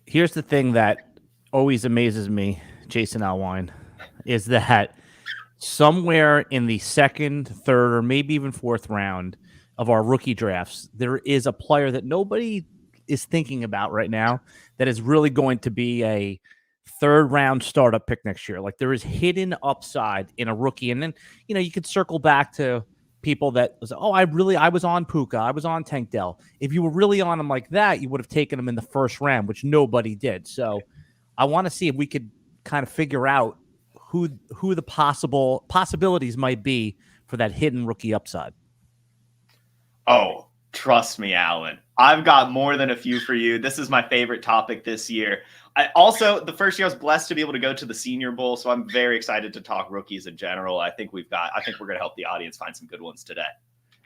here's the thing that always amazes me, Jason Allwine, is that somewhere in the second, third, or maybe even fourth round of our rookie drafts, there is a player that nobody is thinking about right now that is really going to be a third round startup pick next year. Like there is hidden upside in a rookie. And then, you could circle back to people that was, I was on Puka. I was on Tank Dell. If you were really on him like that, you would have taken him in the first round, which nobody did. So I want to see if we could kind of figure out who the possibilities might be for that hidden rookie upside. Oh, trust me, Alan. I've got more than a few for you. This is my favorite topic this year. The first year I was blessed to be able to go to the Senior Bowl, so I'm very excited to talk rookies in general. I think we're going to help the audience find some good ones today.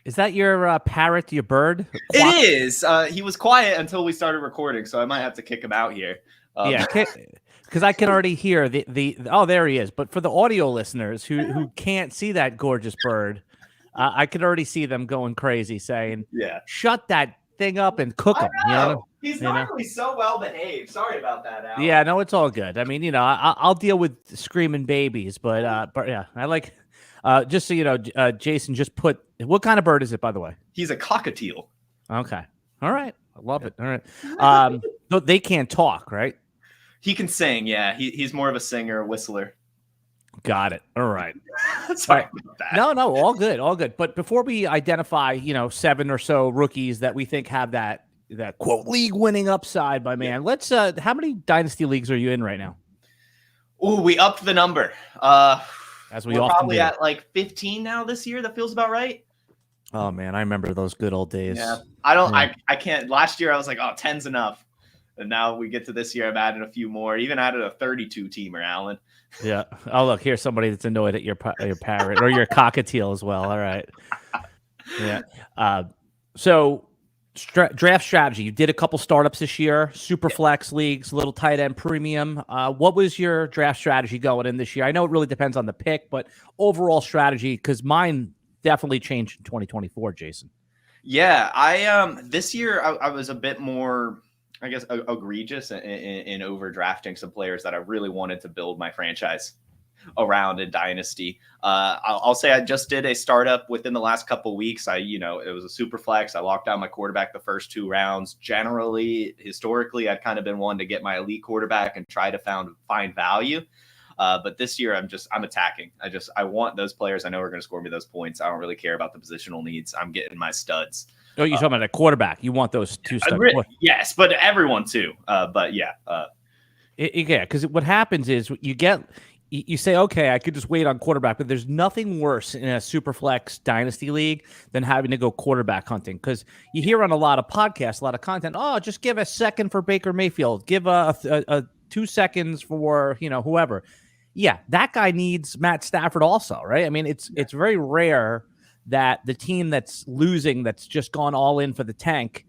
Is that your parrot, your bird? It is. He was quiet until we started recording, so I might have to kick him out here. Yeah, because I can already hear there he is. But for the audio listeners who can't see that gorgeous bird, I could already see them going crazy saying, "Yeah, shut that thing up and cook him." He's normally so well behaved. Sorry about that, Al. Yeah, no, it's all good. I mean, I'll deal with screaming babies, but yeah, I like. Just so you know, Jason just put. What kind of bird is it, by the way? He's a cockatiel. Okay, all right, I love it. All right, no, they can't talk, right? He can sing. Yeah, he's more of a singer, a whistler. Got it. All right. Sorry about that. No, all good. But before we identify, 7 or so rookies that we think have that quote league winning upside, my man, let's. How many dynasty leagues are you in right now? Oh, we upped the number. As we're probably at like 15 now this year. That feels about right. Oh man, I remember those good old days. Yeah, I can't. Last year I was like, 10's enough. And now we get to this year, I'm adding a few more. Even added a 32-teamer, Alan. Yeah. Oh, look, here's somebody that's annoyed at your parrot or your cockatiel as well. All right. Yeah. So draft strategy. You did a couple startups this year, super flex leagues, little tight end premium. What was your draft strategy going in this year? I know it really depends on the pick, but overall strategy, because mine definitely changed in 2024, Jason. Yeah. I this year I was a bit more, I guess, egregious in overdrafting some players that I really wanted to build my franchise around in Dynasty. I'll say I just did a startup within the last couple of weeks. It was a super flex. I locked down my quarterback the first 2 rounds. Generally, historically, I'd kind of been one to get my elite quarterback and try to find value. But this year I'm attacking. I want those players I know are going to score me those points. I don't really care about the positional needs. I'm getting my studs. Oh, you're talking about a quarterback. You want those 2 studs. Yes, but everyone too. But yeah. Because what happens is you say, okay, I could just wait on quarterback, but there's nothing worse in a super flex dynasty league than having to go quarterback hunting. Because you hear on a lot of podcasts, a lot of content, just give a second for Baker Mayfield, give a 2 seconds for whoever. Yeah, that guy needs Matt Stafford also, right? I mean, it's very rare that the team that's losing, that's just gone all in for the tank,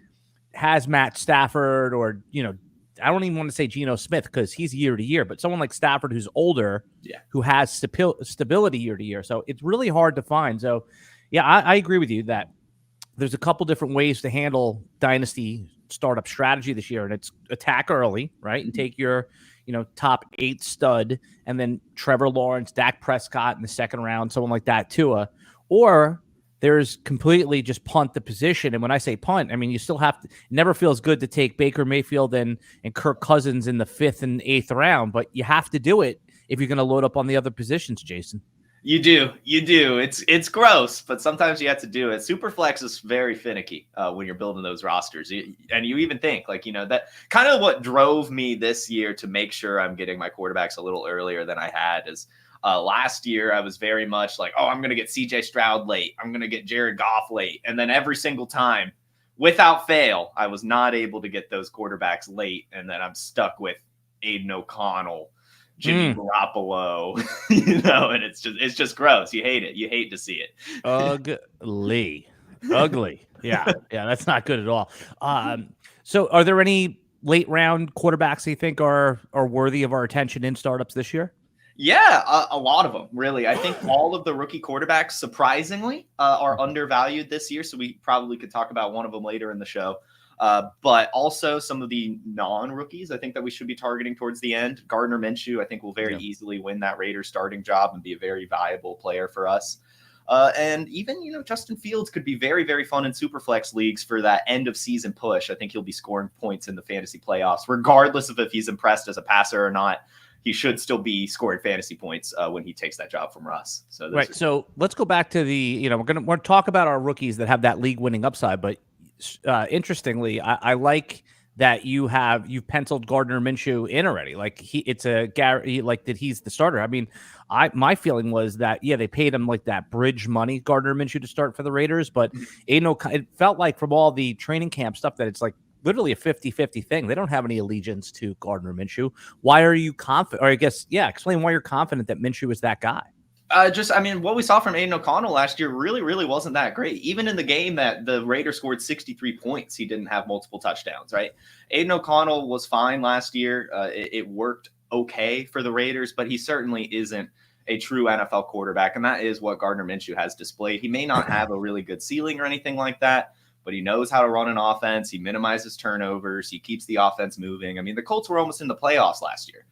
has Matt Stafford or, I don't even want to say Geno Smith because he's year to year, but someone like Stafford who's older, who has stability year to year. So it's really hard to find. So, yeah, I agree with you that there's a couple different ways to handle dynasty startup strategy this year, and it's attack early, right? And take your, top 8 stud, and then Trevor Lawrence, Dak Prescott in the second round, someone like that, Tua. Or there's completely just punt the position. And when I say punt, I mean, you still have to, it never feels good to take Baker Mayfield and Kirk Cousins in the 5th and 8th round, but you have to do it if you're going to load up on the other positions, Jason. You do. It's gross, but sometimes you have to do it. Superflex is very finicky when you're building those rosters. And you even think that kind of what drove me this year to make sure I'm getting my quarterbacks a little earlier than I had is last year, I was very much like, I'm going to get CJ Stroud late. I'm going to get Jared Goff late. And then every single time, without fail, I was not able to get those quarterbacks late. And then I'm stuck with Aiden O'Connell, Jimmy Garoppolo, and it's just gross. You hate it. You hate to see it. Ugly. Yeah, that's not good at all. So are there any late round quarterbacks that you think are worthy of our attention in startups this year? Yeah, a lot of them, really. I think all of the rookie quarterbacks, surprisingly, are undervalued this year. So we probably could talk about one of them later in the show. But also some of the non-rookies, I think that we should be targeting towards the end. Gardner Minshew, I think, will very easily win that Raiders starting job and be a very valuable player for us. And even, Justin Fields could be very, very fun in Superflex leagues for that end of season push. I think he'll be scoring points in the fantasy playoffs, regardless of if he's impressed as a passer or not. He should still be scoring fantasy points when he takes that job from Russ. So right. So let's go back to the, we're going to talk about our rookies that have that league winning upside. But interestingly, I like that you've penciled Gardner Minshew in already. Like that he's the starter. I mean, my feeling was that, they paid him like that bridge money, Gardner Minshew, to start for the Raiders. But it felt like from all the training camp stuff that it's like literally a 50-50 thing. They don't have any allegiance to Gardner Minshew. Why are you confident? Or I guess, explain why you're confident that Minshew is that guy. What we saw from Aiden O'Connell last year really, really wasn't that great. Even in the game that the Raiders scored 63 points, he didn't have multiple touchdowns, right? Aiden O'Connell was fine last year. It worked okay for the Raiders, but he certainly isn't a true NFL quarterback, and that is what Gardner Minshew has displayed. He may not have a really good ceiling or anything like that, but he knows how to run an offense. He minimizes turnovers. He keeps the offense moving. I mean, the Colts were almost in the playoffs last year.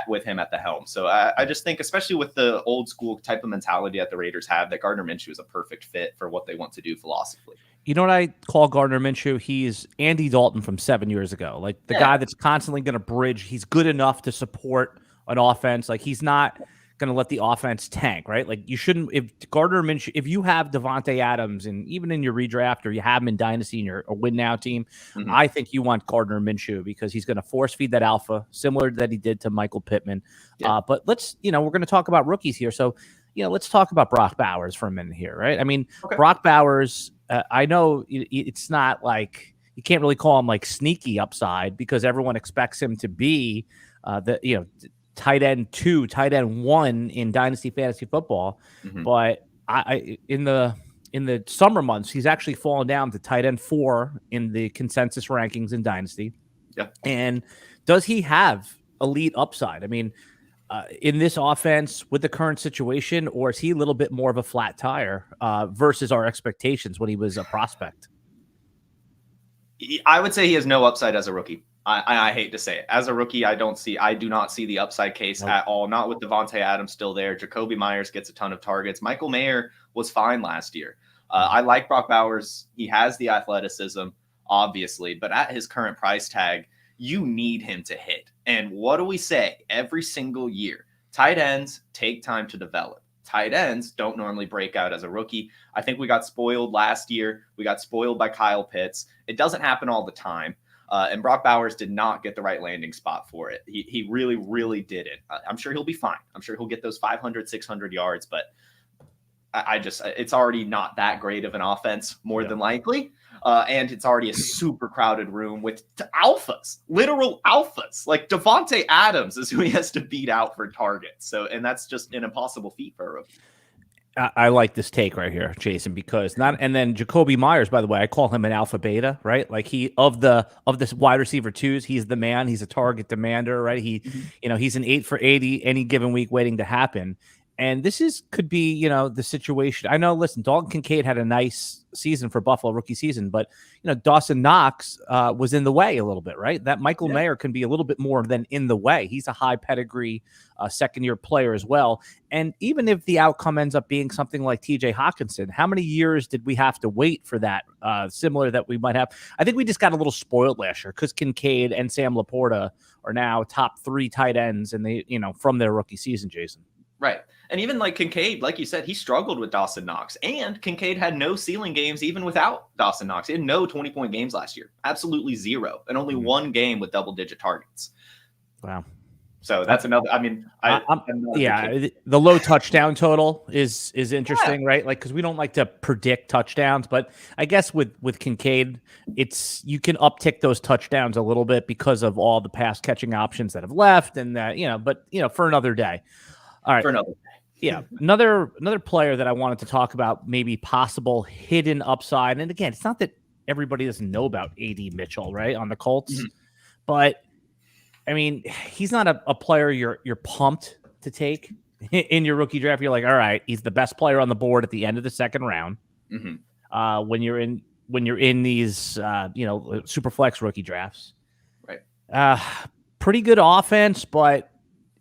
With him at the helm. So I just think, especially with the old school type of mentality that the Raiders have, that Gardner Minshew is a perfect fit for what they want to do philosophically. You know what I call Gardner Minshew? He's Andy Dalton from 7 years ago. Like the guy that's constantly going to bridge. He's good enough to support an offense. Like he's not going to let the offense tank, right? Like you shouldn't, if Gardner Minshew, if you have Devontae Adams and even in your redraft or you have him in Dynasty in your win now team, I think you want Gardner Minshew because he's going to force feed that alpha similar to that he did to Michael Pittman. But let's, we're going to talk about rookies here. So, let's talk about Brock Bowers for a minute here, right? I mean, Brock Bowers, I know it's not like, you can't really call him like sneaky upside because everyone expects him to be tight end 2, tight end 1 in Dynasty fantasy football. But in the summer months, he's actually fallen down to tight end 4 in the consensus rankings in Dynasty. And does he have elite upside? I mean, in this offense with the current situation, or is he a little bit more of a flat tire versus our expectations when he was a prospect? I would say he has no upside as a rookie. I hate to say it. As a rookie, I do not see the upside case at all. Not with Devontae Adams still there. Jacoby Myers gets a ton of targets. Michael Mayer was fine last year. I like Brock Bowers. He has the athleticism, obviously, but at his current price tag, you need him to hit. And what do we say every single year? Tight ends take time to develop. Tight ends don't normally break out as a rookie. I think we got spoiled last year. We got spoiled by Kyle Pitts. It doesn't happen all the time. And Brock Bowers did not get the right landing spot for it. He really, really didn't. I'm sure he'll be fine. I'm sure he'll get those 500, 600 yards, but it's already not that great of an offense, more than likely. And it's already a super crowded room with alphas, literal alphas. Like Devontae Adams is who he has to beat out for targets. And that's just an impossible feat for a rookie. I like this take right here, Jason, because and then Jacoby Myers, by the way, I call him an alpha beta, right? Like of this wide receiver 2s, he's the man, he's a target demander, right? He's an 8 for 80 any given week waiting to happen. And this could be, the situation. I know, listen, Dalton Kincaid had a nice season for Buffalo, rookie season, but, Dawson Knox was in the way a little bit, right? That Michael Mayer can be a little bit more than in the way. He's a high pedigree second-year player as well. And even if the outcome ends up being something like TJ Hawkinson, how many years did we have to wait for that similar that we might have? I think we just got a little spoiled last year because Kincaid and Sam Laporta are now top 3 tight ends and they, from their rookie season, Jason. Right. And even like Kincaid, like you said, he struggled with Dawson Knox. And Kincaid had no ceiling games even without Dawson Knox. He had no 20-point games last year. Absolutely zero. And only one game with double-digit targets. Wow. So that's another. I mean, the low touchdown total is interesting, right? Like, because we don't like to predict touchdowns, but I guess with Kincaid, you can uptick those touchdowns a little bit because of all the pass catching options that have left, and that but for another day. All right, for another day. Yeah, another player that I wanted to talk about, maybe possible hidden upside, and again, it's not that everybody doesn't know about A.D. Mitchell, right, on the Colts, but I mean, he's not a player you're pumped to take in your rookie draft. You're like, all right, he's the best player on the board at the end of the second round. When you're in when you're in these, super flex rookie drafts. Right. Pretty good offense, but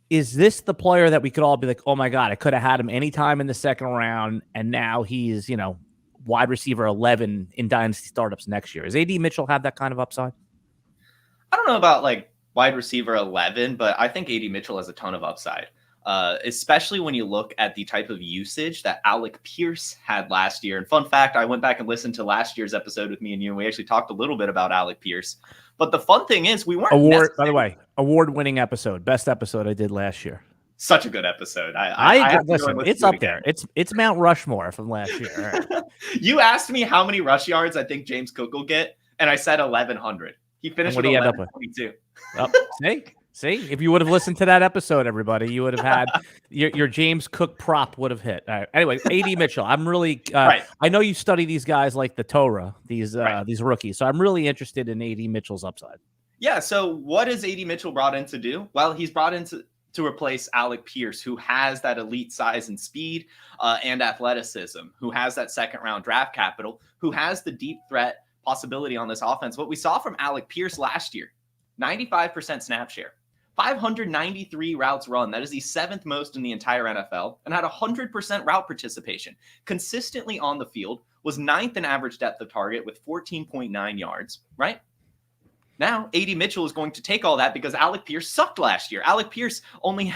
is this the player that we could all be like, oh my God, I could have had him anytime in the second round, and now he's, wide receiver 11 in Dynasty startups next year? Does AD Mitchell have that kind of upside? I don't know about like wide receiver 11, but I think AD Mitchell has a ton of upside, especially when you look at the type of usage that Alec Pierce had last year. And fun fact, I went back and listened to last year's episode with me and you, and we actually talked a little bit about Alec Pierce. But the fun thing is, we weren't by the way, award-winning episode, best episode I did last year. Such a good episode. Listen, it's up there. It's Mount Rushmore from last year. Right. You asked me how many rush yards I think James Cook will get, and I said 1,100. He finished with 1,122. See, if you would have listened to that episode, everybody, you would have had your James Cook prop would have hit. All right. Anyway, AD Mitchell, I'm really right. I know you study these guys like the Torah, these rookies, so I'm really interested in AD Mitchell's upside. Yeah. So what is AD Mitchell brought in to do? Well, he's brought in to replace Alec Pierce, who has that elite size and speed and athleticism, who has that second round draft capital, who has the deep threat possibility on this offense. What we saw from Alec Pierce last year, 95% snap share, 593 routes run. That is the 7th most in the entire NFL, and had 100% route participation. Consistently on the field, was 9th in average depth of target with 14.9 yards, right? Now, AD Mitchell is going to take all that because Alec Pierce sucked last year. Alec Pierce only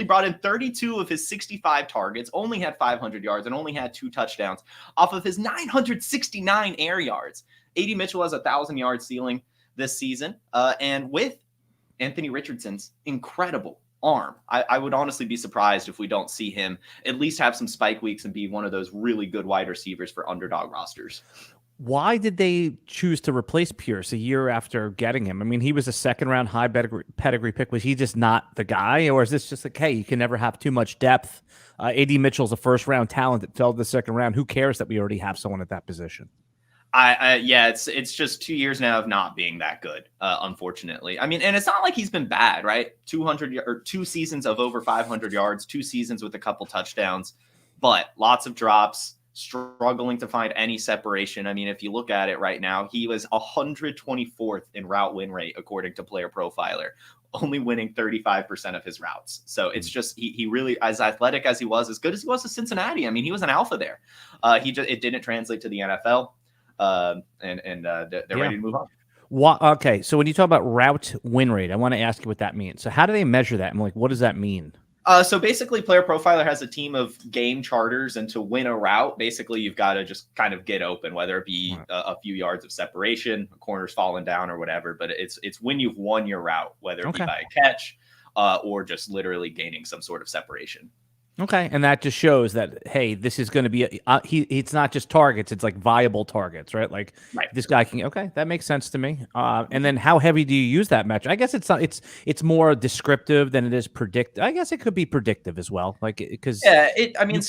brought in 32 of his 65 targets, only had 500 yards, and only had 2 touchdowns off of his 969 air yards. AD Mitchell has a 1,000-yard ceiling this season, and with Anthony Richardson's incredible arm, I would honestly be surprised if we don't see him at least have some spike weeks and be one of those really good wide receivers for underdog rosters. Why did they choose to replace Pierce a year after getting him? I mean, he was a second-round high pedigree pick. Was he just not the guy, or is this just like, hey, you can never have too much depth? AD Mitchell's a first-round talent that fell to the second round. Who cares that we already have someone at that position? It's just 2 years now of not being that good, unfortunately. I mean, and it's not like he's been bad, right? 2 seasons of over 500 yards, 2 seasons with a couple touchdowns, but lots of drops, struggling to find any separation. I mean, if you look at it right now, he was 124th in route win rate, according to Player Profiler, only winning 35% of his routes. So it's just, he really, as athletic as he was, as good as he was at Cincinnati, I mean, he was an alpha there. It didn't translate to the NFL. They're ready to move on. Okay, so when you talk about route win rate, I want to ask you what that means. So how do they measure that? I'm like, what does that mean? So basically, Player Profiler has a team of game charters, and to win a route, basically you've got to just kind of get open, whether it be a few yards of separation, a corner's falling down or whatever. But it's when you've won your route, whether it be by a catch or just literally gaining some sort of separation. Okay, and that just shows that, hey, this is going to be it's not just targets; it's like viable targets, right? Like this guy can. Okay, that makes sense to me. And then, how heavy do you use that metric? I guess it's not. It's more descriptive than it is predictive. I guess it could be predictive as well, like because it's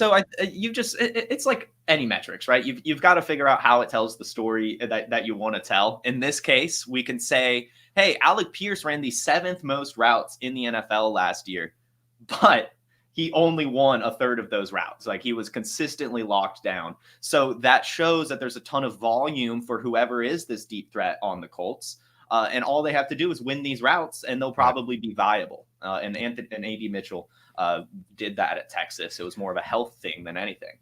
like any metrics, right? You've got to figure out how it tells the story that you want to tell. In this case, we can say, hey, Alec Pierce ran the 7th most routes in the NFL last year, but he only won a third of those routes. Like, he was consistently locked down. So that shows that there's a ton of volume for whoever is this deep threat on the Colts. And all they have to do is win these routes, and they'll probably be viable. And AD Mitchell did that at Texas. It was more of a health thing than anything.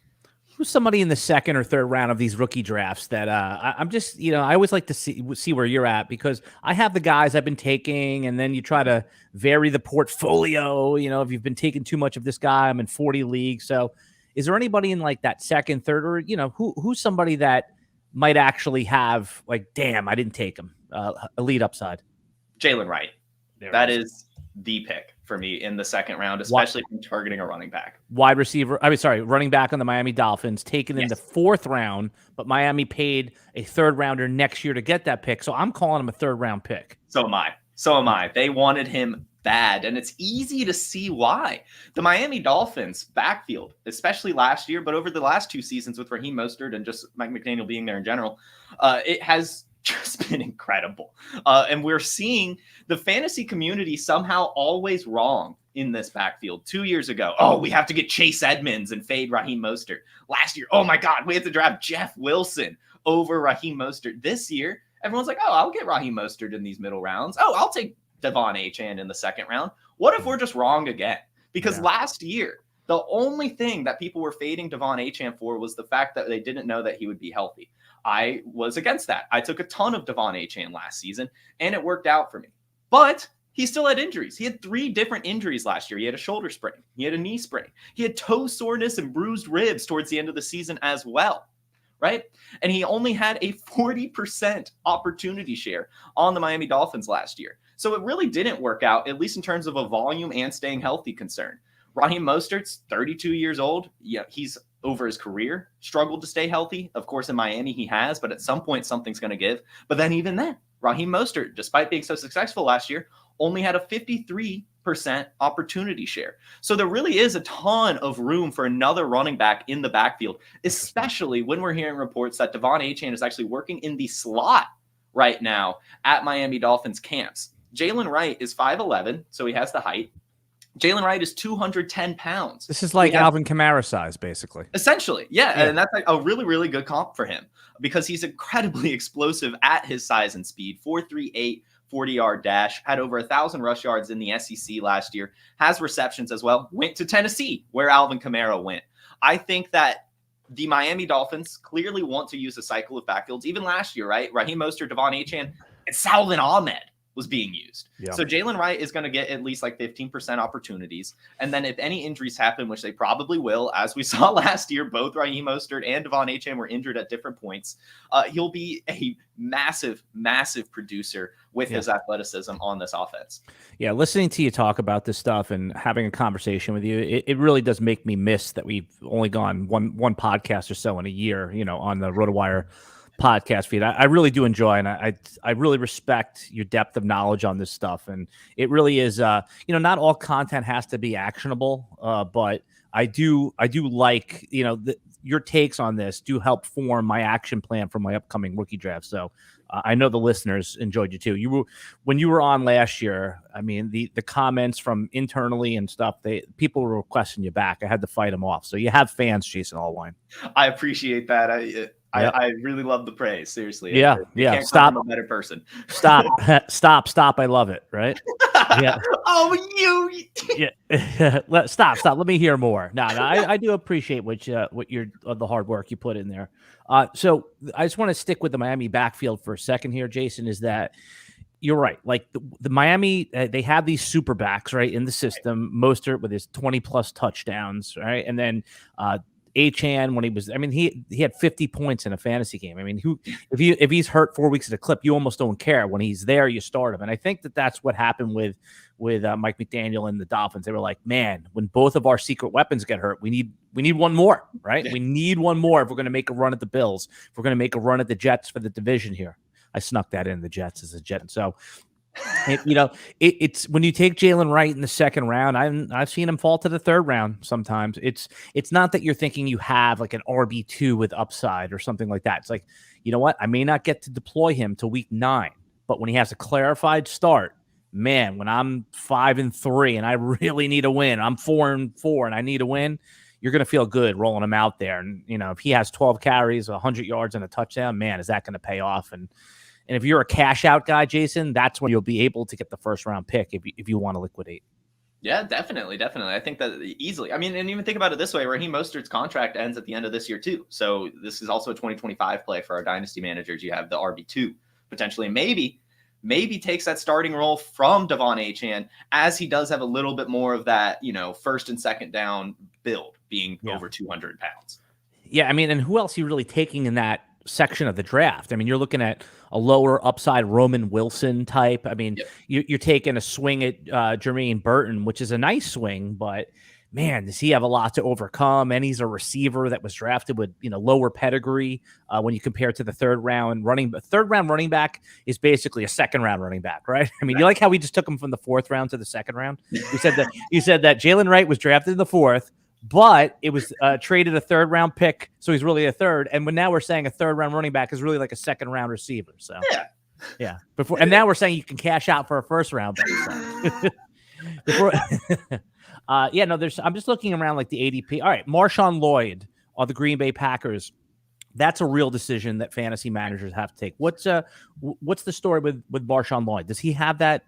Who's somebody in the second or third round of these rookie drafts that I'm just, I always like to see where you're at, because I have the guys I've been taking, and then you try to vary the portfolio. If you've been taking too much of this guy, I'm in 40 leagues. So is there anybody in like that second, third, or, who's somebody that might actually have like, damn, I didn't take him, elite upside? Jaylen Wright. That is the pick for me in the second round, especially from targeting a running back. Running back on the Miami Dolphins, taken in the 4th round, but Miami paid a 3rd rounder next year to get that pick. So I'm calling him a 3rd round pick. So am I. They wanted him bad, and it's easy to see why. The Miami Dolphins backfield, especially last year, but over the last 2 seasons with Raheem Mostert and just Mike McDaniel being there in general, it has just been incredible. And we're seeing the fantasy community somehow always wrong in this backfield. 2 years ago, we have to get Chase Edmonds and fade Raheem Mostert. Last year, oh my God, we had to draft Jeff Wilson over Raheem Mostert this year, everyone's like, oh, I'll get Raheem Mostert in these middle rounds. Oh, I'll take Devon Achane in the second round. What if we're just wrong again? Because last year, the only thing that people were fading Devon Achane for was the fact that they didn't know that he would be healthy. I was against that. I took a ton of Devon Achane last season, and it worked out for me. But he still had injuries. He had 3 different injuries last year. He had a shoulder sprain. He had a knee sprain. He had toe soreness and bruised ribs towards the end of the season as well, right? And he only had a 40% opportunity share on the Miami Dolphins last year. So it really didn't work out, at least in terms of a volume and staying healthy concern. Raheem Mostert's 32 years old. Yeah, he's over his career struggled to stay healthy. Of course, in Miami he has, but at some point something's going to give. But then even then, Raheem Mostert, despite being so successful last year, only had a 53% opportunity share. So there really is a ton of room for another running back in the backfield, especially when we're hearing reports that Devon Achane is actually working in the slot right now at Miami Dolphins camps. Jaylen Wright is 5'11", so he has the height. Jaylen Wright is 210 pounds. This is like Alvin Kamara size, basically. Essentially, yeah. And that's like a really, really good comp for him because he's incredibly explosive at his size and speed. 4.38 40-yard dash, had over 1,000 rush yards in the SEC last year, has receptions as well, went to Tennessee where Alvin Kamara went. I think that the Miami Dolphins clearly want to use a cycle of backfields. Even last year, right? Raheem Mostert, Devon Achane, and Salvin Ahmed was being used. Yeah. So Jaylen Wright is going to get at least like 15% opportunities. And then if any injuries happen, which they probably will, as we saw last year, both Raheem Mostert and Devon Achane were injured at different points. He'll be a massive, massive producer with his athleticism on this offense. Yeah, listening to you talk about this stuff and having a conversation with you, it really does make me miss that we've only gone one podcast or so in a year, on the RotoWire podcast feed. I really do enjoy, and I really respect your depth of knowledge on this stuff. And it really is, not all content has to be actionable, but I do like, your takes on this do help form my action plan for my upcoming rookie draft. So I know the listeners enjoyed you too. When you were on last year, I mean, the comments from internally and stuff, people were requesting you back. I had to fight them off. So you have fans, Jason Allwine. I appreciate that. I really love the praise. Seriously. Yeah. Stop. I'm a better person. Stop. Stop. I love it. Right. Yeah. Oh, you. Yeah. Stop. Let me hear more. No, I do appreciate what the hard work you put in there. So I just want to stick with the Miami backfield for a second here, Jason, is that you're right. Like the Miami, they have these super backs, right, in the system. Mostert with his 20+ touchdowns, right? And then Achane when he had 50 points in a fantasy game. I mean, if he's hurt 4 weeks at a clip, you almost don't care. When he's there, you start him. And I think that's what happened with Mike McDaniel and the Dolphins. They were like, man, when both of our secret weapons get hurt, we need one more, right? Yeah. We need one more if we're going to make a run at the Bills. If we're going to make a run at the Jets for the division here. I snuck that in, the Jets as a Jet. So it's when you take Jalen Wright in the second round, I've seen him fall to the third round sometimes. It's not that you're thinking you have like an RB2 with upside or something like that. It's like, you know what? I may not get to deploy him till week 9, but when he has a clarified start, man, when I'm 5-3 and I really need a win, I'm 4-4 and I need a win, you're going to feel good rolling him out there. And, if he has 12 carries, 100 yards and a touchdown, man, is that going to pay off? And if you're a cash out guy, Jason, that's when you'll be able to get the first round pick if you want to liquidate. Yeah, definitely. I think that easily. I mean, and even think about it this way, Raheem Mostert's contract ends at the end of this year too. So this is also a 2025 play for our dynasty managers. You have the RB2 potentially, maybe takes that starting role from Devon Achane, as he does have a little bit more of that, first and second down build, being over 200 pounds. Yeah, I mean, and who else are you really taking in that section of the draft? I mean, you're looking at a lower upside Roman Wilson type. I mean, you're taking a swing at Jermaine Burton, which is a nice swing, but man, does he have a lot to overcome? And he's a receiver that was drafted with lower pedigree when you compare to the third round running back is basically a second round running back, right? I mean, you like how we just took him from the fourth round to the second round? You said that Jaylen Wright was drafted in the fourth, but it was traded a third round pick, so he's really a third. And now we're saying a third round running back is really like a second round receiver. So yeah. And now we're saying you can cash out for a first round pick. I'm just looking around like the ADP. All right, Marshawn Lloyd of the Green Bay Packers That's a real decision that fantasy managers have to take. What's the story with Marshawn Lloyd? Does he have that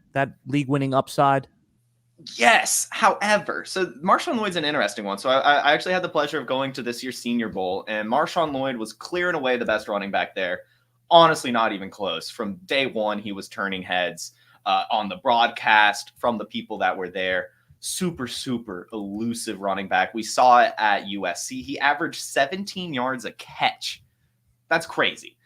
league winning upside? Yes. However, so Marshawn Lloyd's an interesting one. So I actually had the pleasure of going to this year's Senior Bowl, and Marshawn Lloyd was clearing away the best running back there. Honestly, not even close. From day one, he was turning heads on the broadcast from the people that were there. Super, super elusive running back. We saw it at USC. He averaged 17 yards a catch. That's crazy.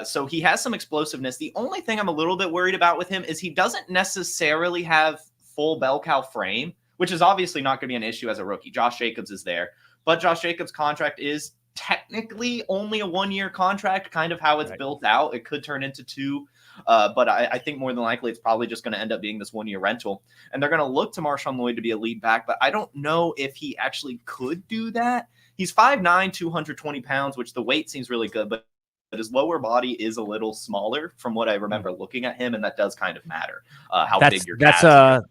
So he has some explosiveness. The only thing I'm a little bit worried about with him is he doesn't necessarily have full bell cow frame, which is obviously not going to be an issue as a rookie. Josh Jacobs is there, but Josh Jacobs' contract is technically only a 1-year contract, kind of how it's built out. It could turn into 2, but I think more than likely it's probably just going to end up being this 1-year rental. And they're going to look to Marshawn Lloyd to be a lead back, but I don't know if he actually could do that. He's 5'9", 220 pounds, which the weight seems really good, but his lower body is a little smaller from what I remember looking at him, and that does kind of matter how big your calves are.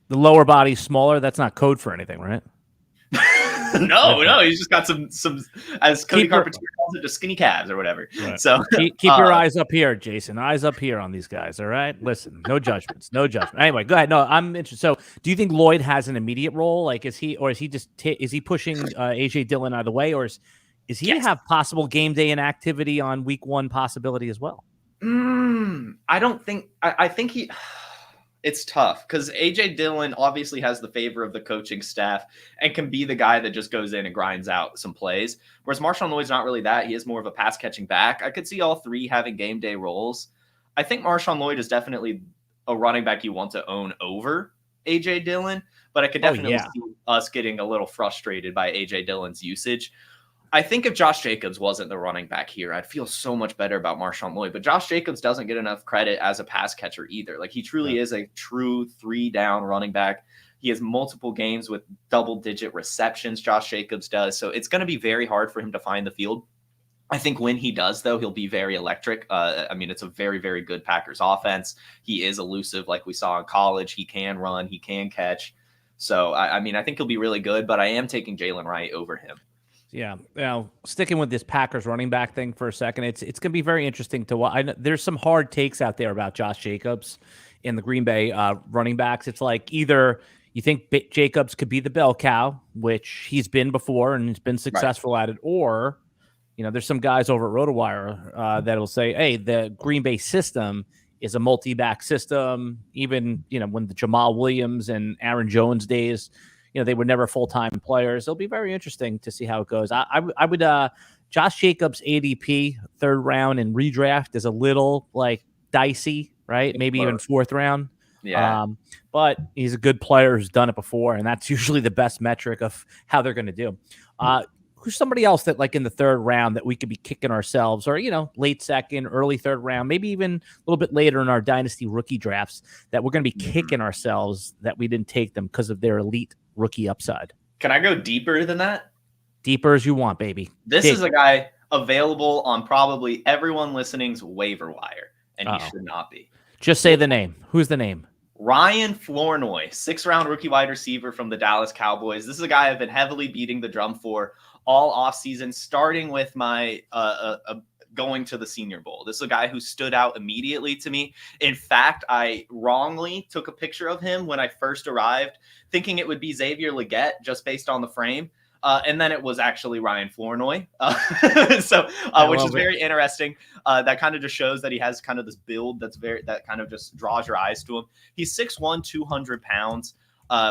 The lower body's smaller. That's not code for anything, right? No, he's just got some as Cody Carpenter calls it, just skinny calves or whatever. Right. So keep your eyes up here, Jason. Eyes up here on these guys. All right, listen, no judgments, no judgment. Anyway, go ahead. No, I'm interested. So, do you think Lloyd has an immediate role? Like, is he pushing AJ Dillon out of the way, or is he have possible game day inactivity on week 1 possibility as well? I don't think. I think he. It's tough because AJ Dillon obviously has the favor of the coaching staff and can be the guy that just goes in and grinds out some plays. Whereas Marshawn Lloyd's not really that. He is more of a pass catching back. I could see all 3 having game day roles. I think Marshawn Lloyd is definitely a running back you want to own over AJ Dillon, but I could definitely see us getting a little frustrated by AJ Dillon's usage. I think if Josh Jacobs wasn't the running back here, I'd feel so much better about Marshawn Lloyd. But Josh Jacobs doesn't get enough credit as a pass catcher either. Like, he truly is a true 3-down running back. He has multiple games with double-digit receptions, Josh Jacobs does. So it's going to be very hard for him to find the field. I think when he does, though, he'll be very electric. It's a very, very good Packers offense. He is elusive like we saw in college. He can run. He can catch. So, I think he'll be really good, but I am taking Jalen Wright over him. Yeah. Now, sticking with this Packers running back thing for a second, it's going to be very interesting to watch. There's some hard takes out there about Josh Jacobs in the Green Bay running backs. It's like either you think Jacobs could be the bell cow, which he's been before and he's been successful at it, or there's some guys over at RotoWire that'll say, hey, the Green Bay system is a multi-back system. Even, when the Jamal Williams and Aaron Jones days, they were never full-time players. It'll be very interesting to see how it goes. I would Josh Jacobs ADP 3rd round and redraft is a little dicey, right? Maybe even 4th round. Yeah. But he's a good player who's done it before, and that's usually the best metric of how they're going to do. Who's somebody else that in the 3rd round that we could be kicking ourselves, or late 2nd, early 3rd round, maybe even a little bit later in our dynasty rookie drafts that we're going to be kicking ourselves that we didn't take them because of their elite rookie upside? Can I go deeper than that? Deeper as you want, baby. This is a guy available on probably everyone listening's waiver wire, and he should not be. Just say the name. Who's the name? Ryan Flournoy, 6th-round rookie wide receiver from the Dallas Cowboys. This is a guy I've been heavily beating the drum for all offseason, starting with my going to the Senior Bowl. This is a guy who stood out immediately to me. In fact, I wrongly took a picture of him when I first arrived, thinking it would be Xavier Legette just based on the frame. And then it was actually Ryan Flournoy. Which is very interesting. That kind of just shows that he has kind of this build that kind of just draws your eyes to him. He's 6'1", 200 pounds,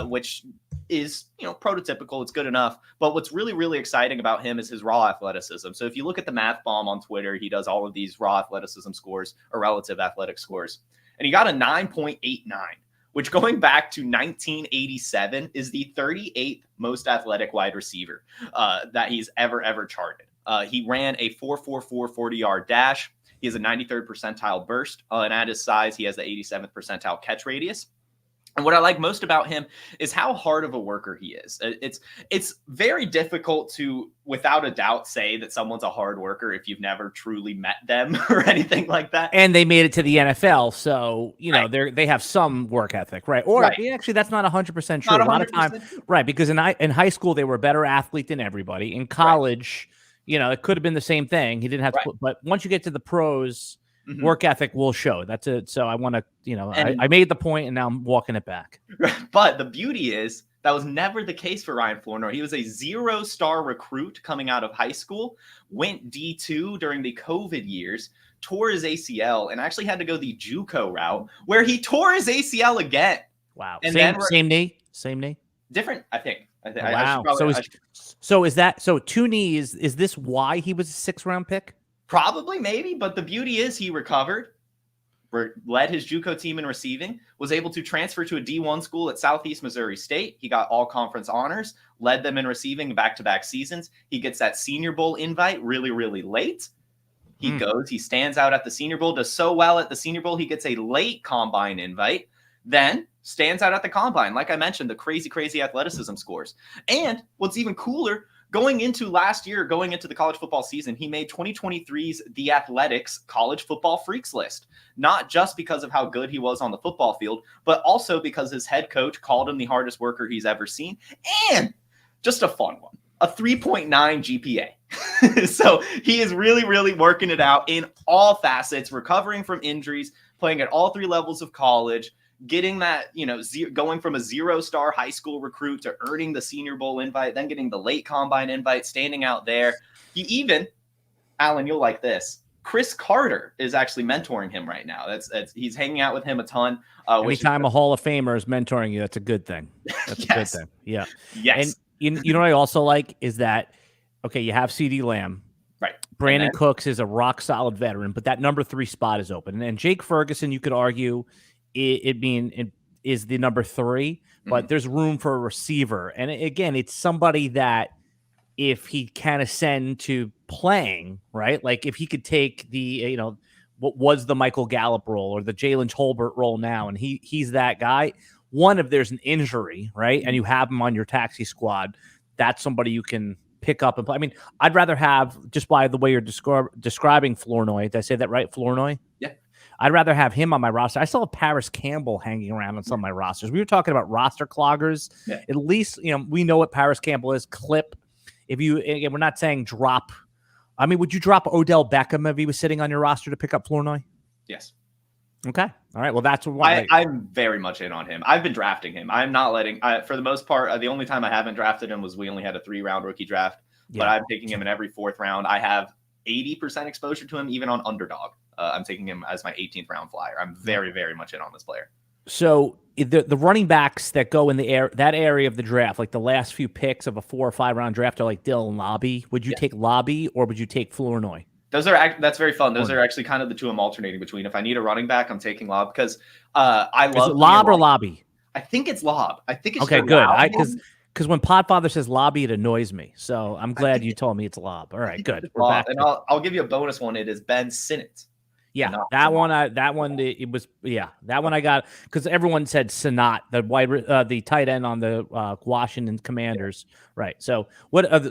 which is, prototypical. It's good enough. But what's really, really exciting about him is his raw athleticism. So if you look at the Math Bomb on Twitter, he does all of these raw athleticism scores or relative athletic scores. And he got a 9.89, which going back to 1987 is the 38th most athletic wide receiver that he's ever charted. He ran a 4.44 40-yard dash. He has a 93rd percentile burst. And at his size, he has the 87th percentile catch radius. And what I like most about him is how hard of a worker he is. It's very difficult to, without a doubt, say that someone's a hard worker if you've never truly met them or anything like that. And they made it to the NFL, so they have some work ethic, right? Or actually, that's not 100% true. Not 100%. A lot of time, right? Because in high school they were a better athlete than everybody. In college, You know, it could have been the same thing. He didn't have to, but once you get to the pros, work ethic will show. That's it. So I want to, you know, I made the point and now I'm walking it back. But the beauty is that was never the case for Ryan Flournoy. He was a 0-star recruit coming out of high school, went D2 during the COVID years, tore his ACL, and actually had to go the JUCO route where he tore his ACL again. Wow. And same knee? Different, I think. Wow. So two knees. Is this why he was a 6th-round pick? Probably, maybe. But the beauty is he recovered, led his JUCO team in receiving, was able to transfer to a D1 school at Southeast Missouri State. He got all conference honors, led them in receiving back-to-back seasons. He gets that Senior Bowl invite really, really late. He goes, he stands out at the Senior Bowl, does so well at the Senior Bowl, he gets a late combine invite, then stands out at the combine. Like I mentioned, the crazy, crazy athleticism scores. And what's even cooler, going into last year, going into the college football season, he made 2023's The Athletics College Football Freaks list, not just because of how good he was on the football field, but also because his head coach called him the hardest worker he's ever seen. And just a fun one, a 3.9 GPA. So he is really, really working it out in all facets, recovering from injuries, playing at all 3 levels of college, getting that, you know, going from a 0-star high school recruit to earning the Senior Bowl invite, then getting the late combine invite, standing out there. He even, Alan, you'll like this, Chris Carter is actually mentoring him right now. He's hanging out with him a ton. Anytime a Hall of Famer is mentoring you, that's a good thing. That's a good thing. Yeah. Yes. And you know what I also like is that, okay, you have CeeDee Lamb. Right. Brandon Cooks is a rock solid veteran, but that number 3 spot is open. And Jake Ferguson, you could argue it is the number 3, but there's room for a receiver. And again, it's somebody that if he can ascend to playing, right? Like if he could take the, you know, what was the Michael Gallup role or the Jalen Tolbert role now, and he's that guy. One, if there's an injury, right, and you have him on your taxi squad, that's somebody you can pick up and play. I mean, I'd rather have, just by the way you're describing Flournoy, did I say that right, Flournoy? Yeah. I'd rather have him on my roster. I still have Paris Campbell hanging around on some of my rosters. We were talking about roster cloggers. Yeah. At least, you know, we know what Paris Campbell is. Clip. If you, again, we're not saying drop. I mean, would you drop Odell Beckham if he was sitting on your roster to pick up Flournoy? Yes. Okay. All right. Well, that's what I'm very much in on him. I've been drafting him. I'm not letting, for the most part, the only time I haven't drafted him was we only had a 3-round rookie draft, but I'm taking him in every 4th round. I have 80% exposure to him, even on underdog. I'm taking him as my 18th round flyer. I'm very, very much in on this player. So the running backs that go in that area of the draft, like the last few picks of a 4 or 5 round draft, are like Dylan Lobby. Would you take Lobby or would you take Flournoy? That's very fun. Those are actually kind of the two I'm alternating between. If I need a running back, I'm taking Lob because I love. Is it Lob or Lobby? I think it's Lob. I think it's okay. Good. Because when Podfather says Lobby, it annoys me. So I'm glad you told me it's Lob. All right, good. We're back. And I'll give you a bonus one. It is Ben Sinnott. Yeah, that one I got because everyone said Sinnott, the tight end on the Washington Commanders, right? So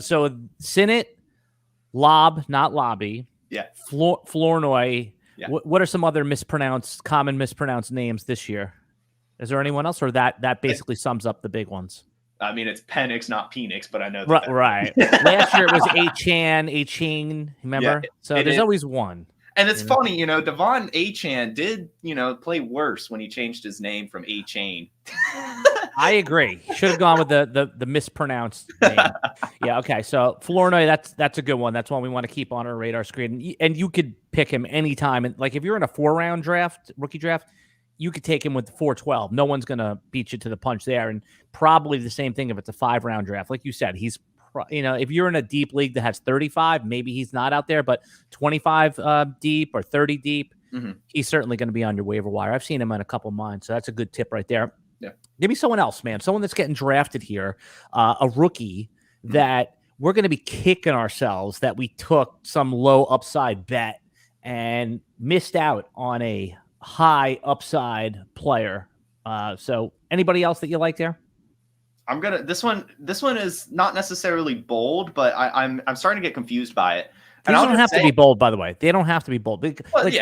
so Sinnott, Lob, not Lobby, yeah, Flournoy. Yeah. What are some other common mispronounced names this year? Is there anyone else, or that basically sums up the big ones? I mean, it's Penix, not Penix, but I know that. Right. Last year it was A-Chain. Remember? Yeah, so there's always one. And it's funny, you know, Devon Achane did, you know, play worse when he changed his name from A-Chain. I agree. Should have gone with the mispronounced name. Yeah, okay. So Flournoy, that's a good one. That's one we want to keep on our radar screen. And you could pick him anytime. And like if you're in a 4-round draft, rookie draft, you could take him with 412. No one's going to beat you to the punch there. And probably the same thing if it's a 5-round draft. Like you said, he's, you know, if you're in a deep league that has 35, maybe he's not out there, but 25 deep or 30 deep, he's certainly going to be on your waiver wire. I've seen him on a couple of mine, so that's a good tip right there. Yeah. Give me someone else, man. Someone that's getting drafted here, a rookie that we're going to be kicking ourselves that we took some low upside bet and missed out on a high upside player. So anybody else that you like there? This one is not necessarily bold, but I'm starting to get confused by it. These don't have to be bold, by the way. They don't have to be bold.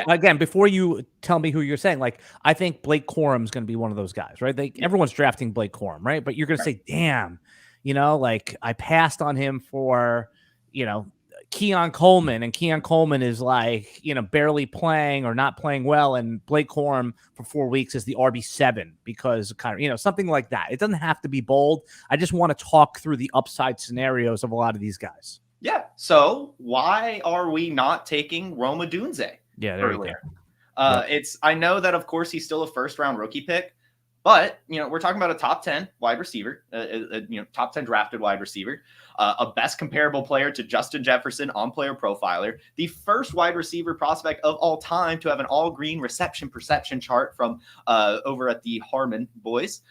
Again, before you tell me who you're saying, like I think Blake Corum's going to be one of those guys, right? Everyone's drafting Blake Corum, right? But you're going to say, damn, you know, like I passed on him for, you know, Keon Coleman, and Keon Coleman is like, barely playing or not playing well, and Blake Corum for 4 weeks is the RB7 because kind of, something like that. It doesn't have to be bold. I just want to talk through the upside scenarios of a lot of these guys. Yeah. So why are we not taking Rome Odunze? Yeah, there earlier? you go. I know that, of course, he's still a first-round rookie pick, but, we're talking about a top 10 wide receiver, top 10 drafted wide receiver, a best comparable player to Justin Jefferson on Player Profiler, the first wide receiver prospect of all time to have an all-green reception perception chart from over at the Harmon boys.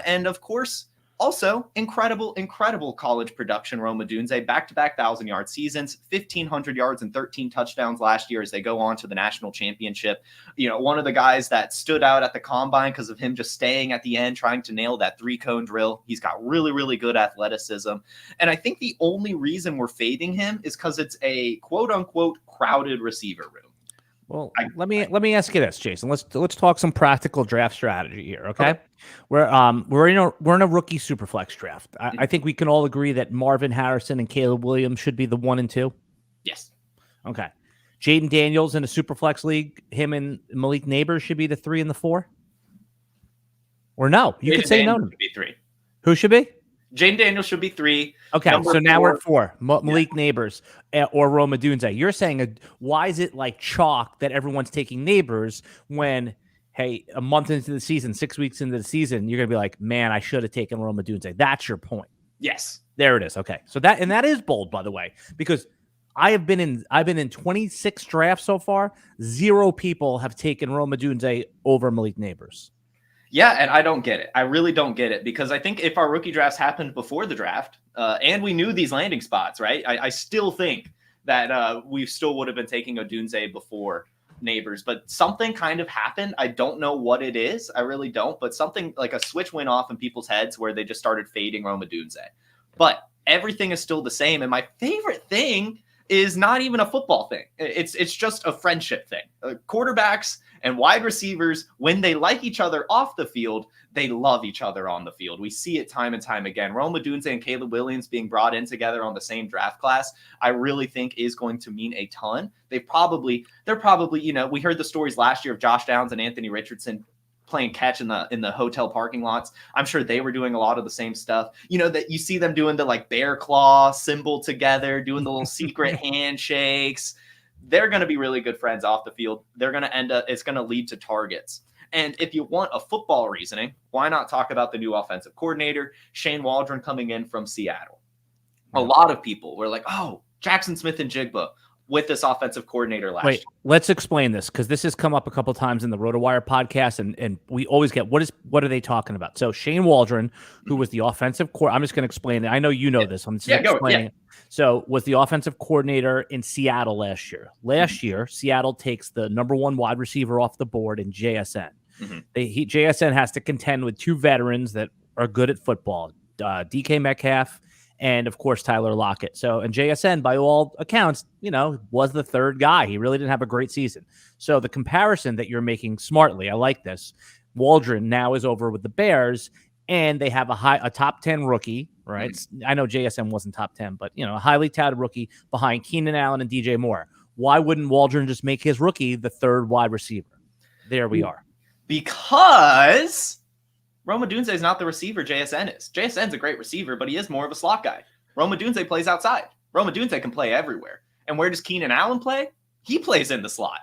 And, of course, also, incredible college production. Rome Odunze, back-to-back 1,000-yard seasons, 1,500 yards and 13 touchdowns last year as they go on to the national championship. One of the guys that stood out at the combine because of him just staying at the end, trying to nail that 3-cone drill. He's got really, really good athleticism. And I think the only reason we're fading him is because it's a quote-unquote crowded receiver room. Well, let me ask you this, Jason. Let's talk some practical draft strategy here, okay? We're in a rookie superflex draft. I think we can all agree that Marvin Harrison and Caleb Williams should be the 1 and 2. Yes. Okay. Jaden Daniels in a superflex league, him and Malik Neighbors should be the 3 and the 4. Or no? You could say no. Should be 3. Who should be? Jaden Daniels should be 3. Okay, so now we're at 4. Malik Neighbors or Rome Odunze. You're saying, why is it like chalk that everyone's taking Neighbors when, hey, a month into the season, 6 weeks into the season, you're going to be like, man, I should have taken Rome Odunze. That's your point. Yes. There it is. Okay. So that is bold, by the way, because I've been in 26 drafts so far. 0 people have taken Rome Odunze over Malik Neighbors. Yeah, and I don't get it. I really don't get it, because I think if our rookie drafts happened before the draft and we knew these landing spots, right, I still think that we still would have been taking Odunze before Neighbors. But something kind of happened. I don't know what it is. I really don't. But something like a switch went off in people's heads where they just started fading Rome Odunze. But everything is still the same. And my favorite thing is not even a football thing. It's just a friendship thing. Quarterbacks and wide receivers, when they like each other off the field, they love each other on the field. We see it time and time again. Rome Odunze and Caleb Williams being brought in together on the same draft class, I really think is going to mean a ton. They're probably, we heard the stories last year of Josh Downs and Anthony Richardson playing catch in the hotel parking lots. I'm sure they were doing a lot of the same stuff. That you see them doing the like bear claw symbol together, doing the little secret handshakes. They're going to be really good friends off the field. They're going to end up, it's going to lead to targets. And if you want a football reasoning, why not talk about the new offensive coordinator, Shane Waldron, coming in from Seattle? A lot of people were like, oh, Jackson Smith and Jigba with this offensive coordinator last year. Let's explain this, because this has come up a couple times in the RotoWire podcast, and we always get, what are they talking about? So Shane Waldron, who was the offensive coordinator, I'm just going to explain it. I know you know this. I'm just explaining it. So was the offensive coordinator in Seattle last year. Last year, Seattle takes the number 1 wide receiver off the board in JSN. JSN has to contend with 2 veterans that are good at football, DK Metcalf and, of course, Tyler Lockett. So, and JSN, by all accounts, was the 3rd guy. He really didn't have a great season. So the comparison that you're making smartly, I like this. Waldron now is over with the Bears, and they have a top 10 rookie, right? I know JSN wasn't top 10, but, a highly touted rookie behind Keenan Allen and DJ Moore. Why wouldn't Waldron just make his rookie the 3rd wide receiver? There we are. Because Rome Odunze is not the receiver JSN is. JSN's a great receiver, but he is more of a slot guy. Rome Odunze plays outside. Rome Odunze can play everywhere. And where does Keenan Allen play? He plays in the slot.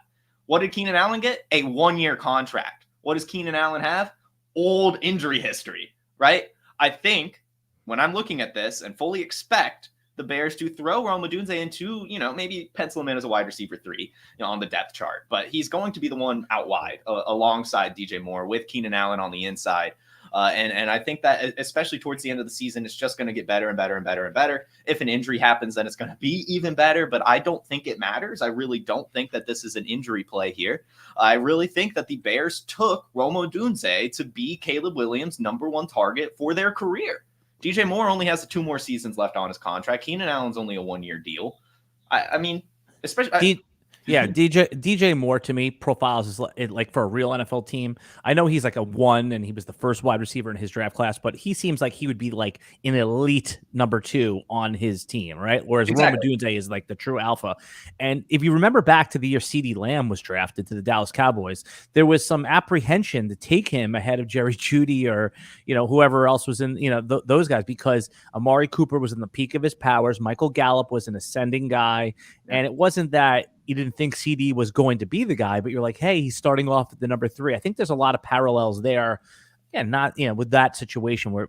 What did Keenan Allen get? A 1-year contract. What does Keenan Allen have? Old injury history, right? I think when I'm looking at this and fully expect the Bears to throw Rome Odunze into, maybe pencil him in as a wide receiver 3, on the depth chart. But he's going to be the one out wide alongside DJ Moore with Keenan Allen on the inside. And I think that especially towards the end of the season, it's just going to get better and better and better and better. If an injury happens, then it's going to be even better. But I don't think it matters. I really don't think that this is an injury play here. I really think that the Bears took Rome Odunze to be Caleb Williams' number 1 target for their career. DJ Moore only has 2 more seasons left on his contract. Keenan Allen's only a 1-year deal. I mean, especially Yeah, DJ Moore to me profiles is like for a real NFL team. I know he's like a 1 and he was the first wide receiver in his draft class, but he seems like he would be like an elite number 2 on his team, right? Whereas Rome Odunze is like the true alpha. And if you remember back to the year CeeDee Lamb was drafted to the Dallas Cowboys, there was some apprehension to take him ahead of Jerry Jeudy or, whoever else was in, those guys, because Amari Cooper was in the peak of his powers. Michael Gallup was an ascending guy. And it wasn't that you didn't think CD was going to be the guy, but you're like, hey, he's starting off at the number 3. I think there's a lot of parallels there. And not, with that situation where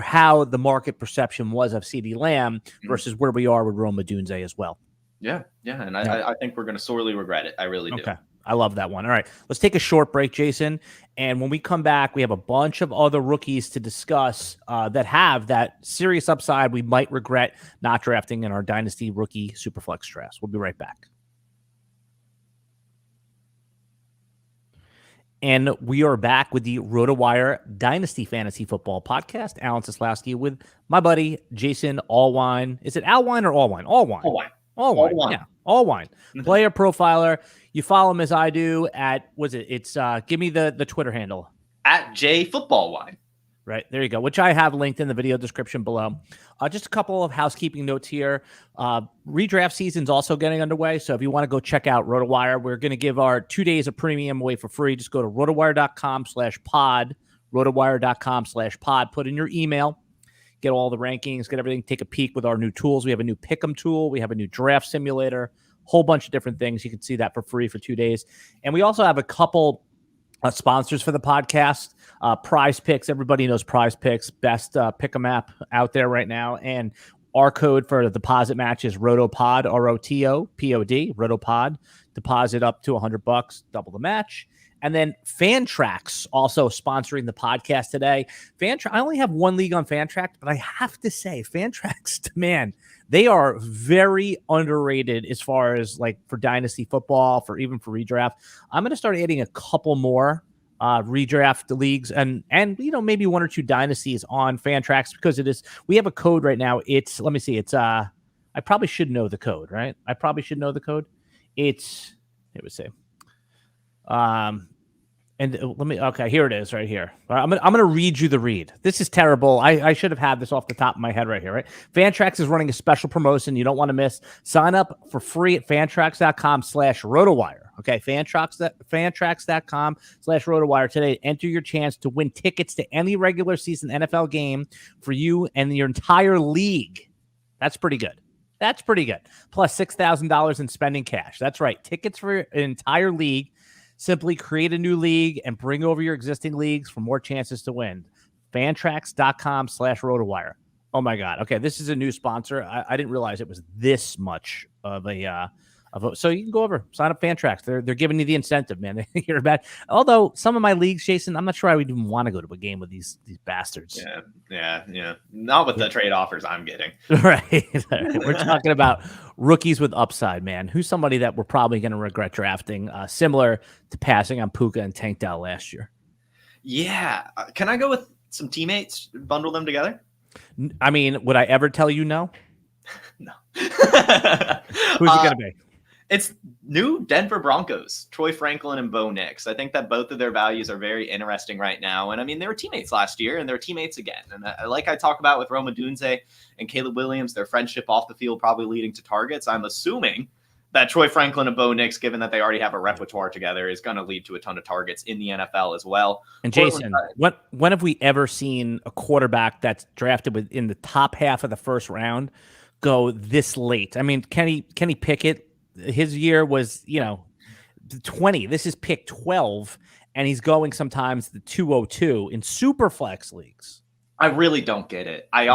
how the market perception was of CeeDee Lamb versus where we are with Rome Odunze as well. Yeah. And I think we're going to sorely regret it. I really do. Okay. I love that one. All right, let's take a short break, Jason. And when we come back, we have a bunch of other rookies to discuss that have that serious upside we might regret not drafting in our Dynasty rookie Superflex drafts. We'll be right back. And we are back with the RotoWire Dynasty Fantasy Football Podcast. Alan Seslowsky with my buddy Jason Allwine. Is it Allwine or Allwine? Allwine. Yeah, Allwine. Player profiler. You follow him as I do at, give me the Twitter handle. At JFootballWine. Right, there you go, which I have linked in the video description below. Just a couple of housekeeping notes here. Redraft season's also getting underway, so if you want to go check out RotoWire, we're going to give our 2 days of premium away for free. Just go to rotowire.com/pod, rotowire.com/pod, put in your email, get all the rankings, get everything, take a peek with our new tools. We have a new Pick'em tool. We have a new draft simulator, whole bunch of different things. You can see that for free for 2 days. And we also have a couple sponsors for the podcast. PrizePicks, everybody knows PrizePicks, best pick'em app out there right now. And our code for the deposit match is RotoPod, ROTOPOD, RotoPod. Deposit up to $100, double the match. And then Fantrax also sponsoring the podcast today. I only have one league on Fantrax, but I have to say, Fantrax, man, they are very underrated as far as like for Dynasty football, for redraft. I'm going to start adding a couple more redraft leagues and maybe 1 or 2 dynasties on Fantrax because it is. We have a code right now. It's I probably should know the code, right? I probably should know the code. It would say. Here it is right here. I'm gonna read you the read. This is terrible. I should have had this off the top of my head right here, right? Fantrax is running a special promotion you don't want to miss. Sign up for free at fantrax.com/RotoWire. Okay, fantrax.com/RotoWire today. Enter your chance to win tickets to any regular season NFL game for you and your entire league. That's pretty good. Plus $6,000 in spending cash. That's right. Tickets for an entire league. Simply create a new league and bring over your existing leagues for more chances to win. Fantrax.com/RotoWire. Oh my God. Okay, this is a new sponsor. I didn't realize it was this much of a so you can go over, sign up Fantrax. They're giving you the incentive, man. You're about. Although some of my leagues, Jason, I'm not sure I would even want to go to a game with these bastards. Yeah. Not with the trade offers I'm getting. Right. We're talking about rookies with upside, man. Who's somebody that we're probably going to regret drafting, similar to passing on Puka and Tank Dell last year. Yeah. Can I go with some teammates, bundle them together? I mean, would I ever tell you no? No. Who's it going to be? It's new Denver Broncos, Troy Franklin and Bo Nix. I think that both of their values are very interesting right now. And I mean, they were teammates last year and they're teammates again. And like I talk about with Rome Odunze and Caleb Williams, their friendship off the field probably leading to targets. I'm assuming that Troy Franklin and Bo Nix, given that they already have a repertoire together, is going to lead to a ton of targets in the NFL as well. And Jason, when have we ever seen a quarterback that's drafted within the top half of the first round go this late? I mean, Kenny Pickett, his year was, 20. This is pick 12, and he's going sometimes the 202 in super flex leagues. I really don't get it. I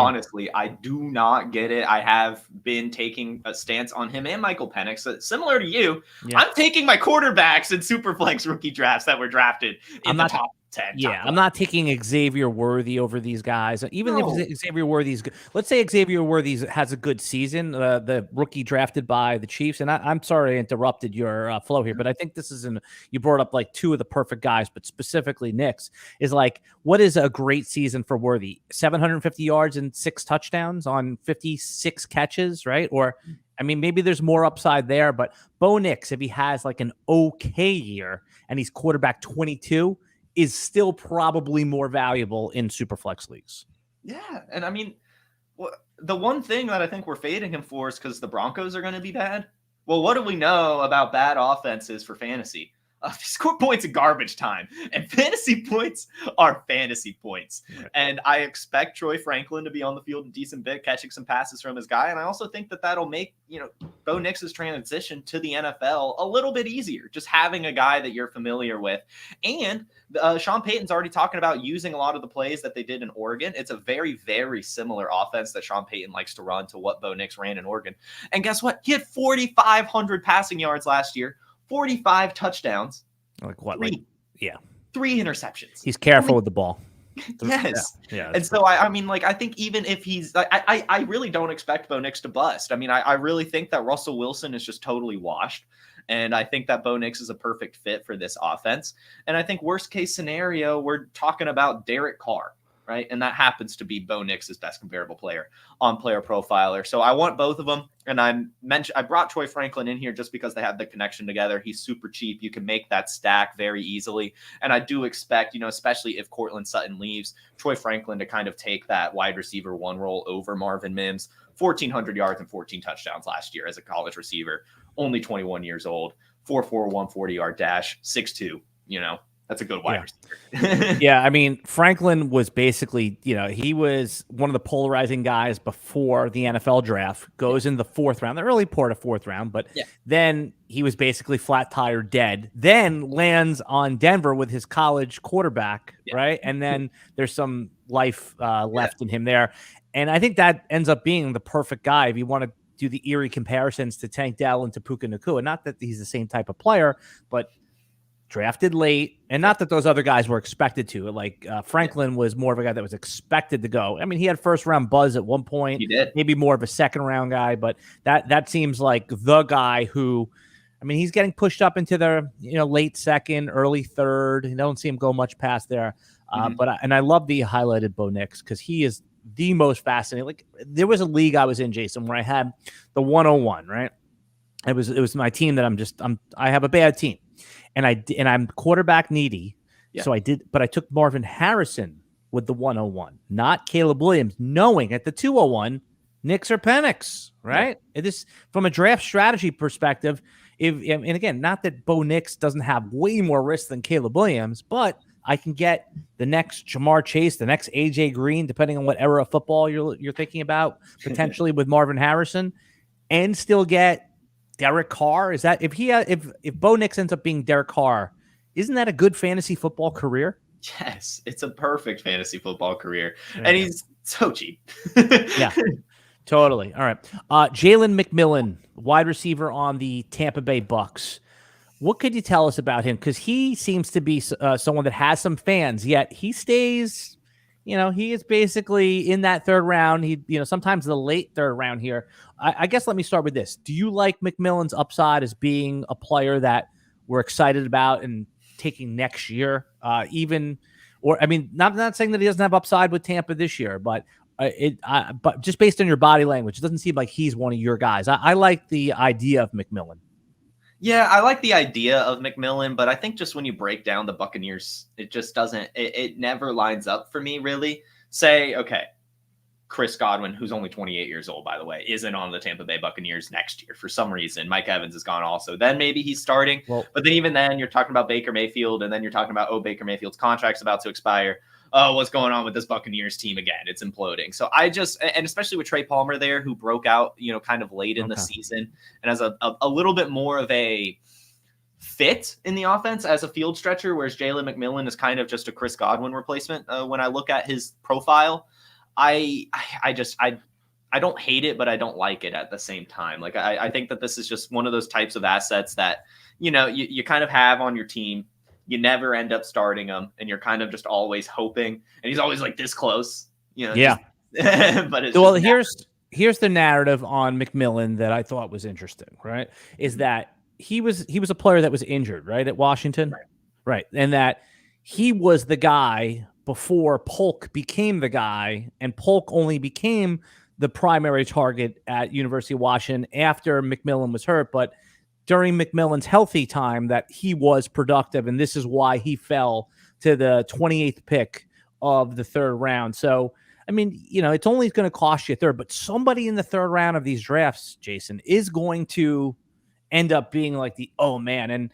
do not get it. I have been taking a stance on him and Michael Penix. Similar to you, I'm taking my quarterbacks in super flex rookie drafts that were drafted in the top 10. Yeah, I'm not taking Xavier Worthy over these guys. Even if Xavier Worthy's good. Let's say Xavier Worthy has a good season, the rookie drafted by the Chiefs. And I'm sorry I interrupted your flow here, but I think this is you brought up like 2 of the perfect guys, but specifically Nick's is like, what is a great season for Worthy? 750 yards and 6 touchdowns on 56 catches, right? Or I mean, maybe there's more upside there, but Bo Nix, if he has like an okay year and he's quarterback 22, is still probably more valuable in Superflex leagues. Yeah, and I mean, the one thing that I think we're fading him for is because the Broncos are going to be bad. Well, what do we know about bad offenses for fantasy? Score points in garbage time, and fantasy points are fantasy points. Right. And I expect Troy Franklin to be on the field a decent bit, catching some passes from his guy. And I also think that that'll make, Bo Nix's transition to the NFL a little bit easier, just having a guy that you're familiar with. And Sean Payton's already talking about using a lot of the plays that they did in Oregon. It's a very, very similar offense that Sean Payton likes to run to what Bo Nix ran in Oregon. And guess what? He had 4,500 passing yards last year. 45 touchdowns. Like what? 3 interceptions. He's careful with the ball. Yes. Yeah. And so I mean, I think even if he's, I really don't expect Bo Nix to bust. I mean, I really think that Russell Wilson is just totally washed. And I think that Bo Nix is a perfect fit for this offense. And I think worst case scenario, we're talking about Derek Carr. Right. And that happens to be Bo Nix's best comparable player on Player Profiler. So I want both of them. And I brought Troy Franklin in here just because they have the connection together. He's super cheap. You can make that stack very easily. And I do expect, especially if Cortland Sutton leaves, Troy Franklin to kind of take that wide receiver 1 role over Marvin Mims. 1,400 yards and 14 touchdowns last year as a college receiver. Only 21 years old. 4.4, 140-yard dash, 6'2", That's a good wide receiver. Yeah, I mean, Franklin was basically, he was one of the polarizing guys before the NFL draft, goes in the 4th round, the early part of 4th round, but then he was basically flat tire dead, then lands on Denver with his college quarterback, right? And then there's some life left in him there. And I think that ends up being the perfect guy if you want to do the eerie comparisons to Tank Dell and to Puka Nacua. Not that he's the same type of player, but drafted late, and not that those other guys were expected to. Franklin was more of a guy that was expected to go. I mean, he had 1st-round buzz at one point. He did. Maybe more of a 2nd-round guy, but that seems like the guy who, I mean, he's getting pushed up into the late 2nd, early 3rd. You don't see him go much past there. But I love the highlighted Bo Nix because he is the most fascinating. There was a league I was in, Jason, where I had the 101, right? It was my team that I have a bad team. And I'm quarterback needy. Yeah. So I took Marvin Harrison with the 101, not Caleb Williams, knowing at the 201, Nix or Penix, right? Yeah. This from a draft strategy perspective, and again, not that Bo Nix doesn't have way more risk than Caleb Williams, but I can get the next Jamar Chase, the next AJ Green, depending on what era of football you're thinking about, potentially with Marvin Harrison, and still get Derek Carr. Is that if Bo Nix ends up being Derek Carr, isn't that a good fantasy football career? Yes, it's a perfect fantasy football career, and he's so cheap. Yeah, totally. All right, Jalen McMillan, wide receiver on the Tampa Bay Bucks. What could you tell us about him? Because he seems to be someone that has some fans, yet he stays. He is basically in that 3rd round. He, sometimes the late 3rd round here. I guess let me start with this. Do you like McMillan's upside as being a player that we're excited about and taking next year? Not saying that he doesn't have upside with Tampa this year, but just based on your body language, it doesn't seem like he's one of your guys. I like the idea of McMillan. Yeah, I like the idea of McMillan, but I think just when you break down the Buccaneers, it just doesn't, it never lines up for me, really. Say, okay, Chris Godwin, who's only 28 years old, by the way, isn't on the Tampa Bay Buccaneers next year for some reason. Mike Evans is gone also. Then maybe he's starting. Well, but then even then, you're talking about Baker Mayfield, and then you're talking about, Baker Mayfield's contract's about to expire. Oh, what's going on with this Buccaneers team again? It's imploding. So and especially with Trey Palmer there, who broke out, kind of late in the season and has a little bit more of a fit in the offense as a field stretcher, whereas Jalen McMillan is kind of just a Chris Godwin replacement. When I look at his profile, I don't hate it, but I don't like it at the same time. I think that this is just one of those types of assets that, you kind of have on your team. You never end up starting him, and you're kind of just always hoping. And he's always this close, Yeah. But here's the narrative on McMillan that I thought was interesting. Right, is that he was a player that was injured, right, at Washington, right, and that he was the guy before Polk became the guy, and Polk only became the primary target at University of Washington after McMillan was hurt, but during McMillan's healthy time that he was productive, and this is why he fell to the 28th pick of the third round. So, I mean, it's only going to cost you a third, but somebody in the third round of these drafts, Jason, is going to end up being like oh man. And,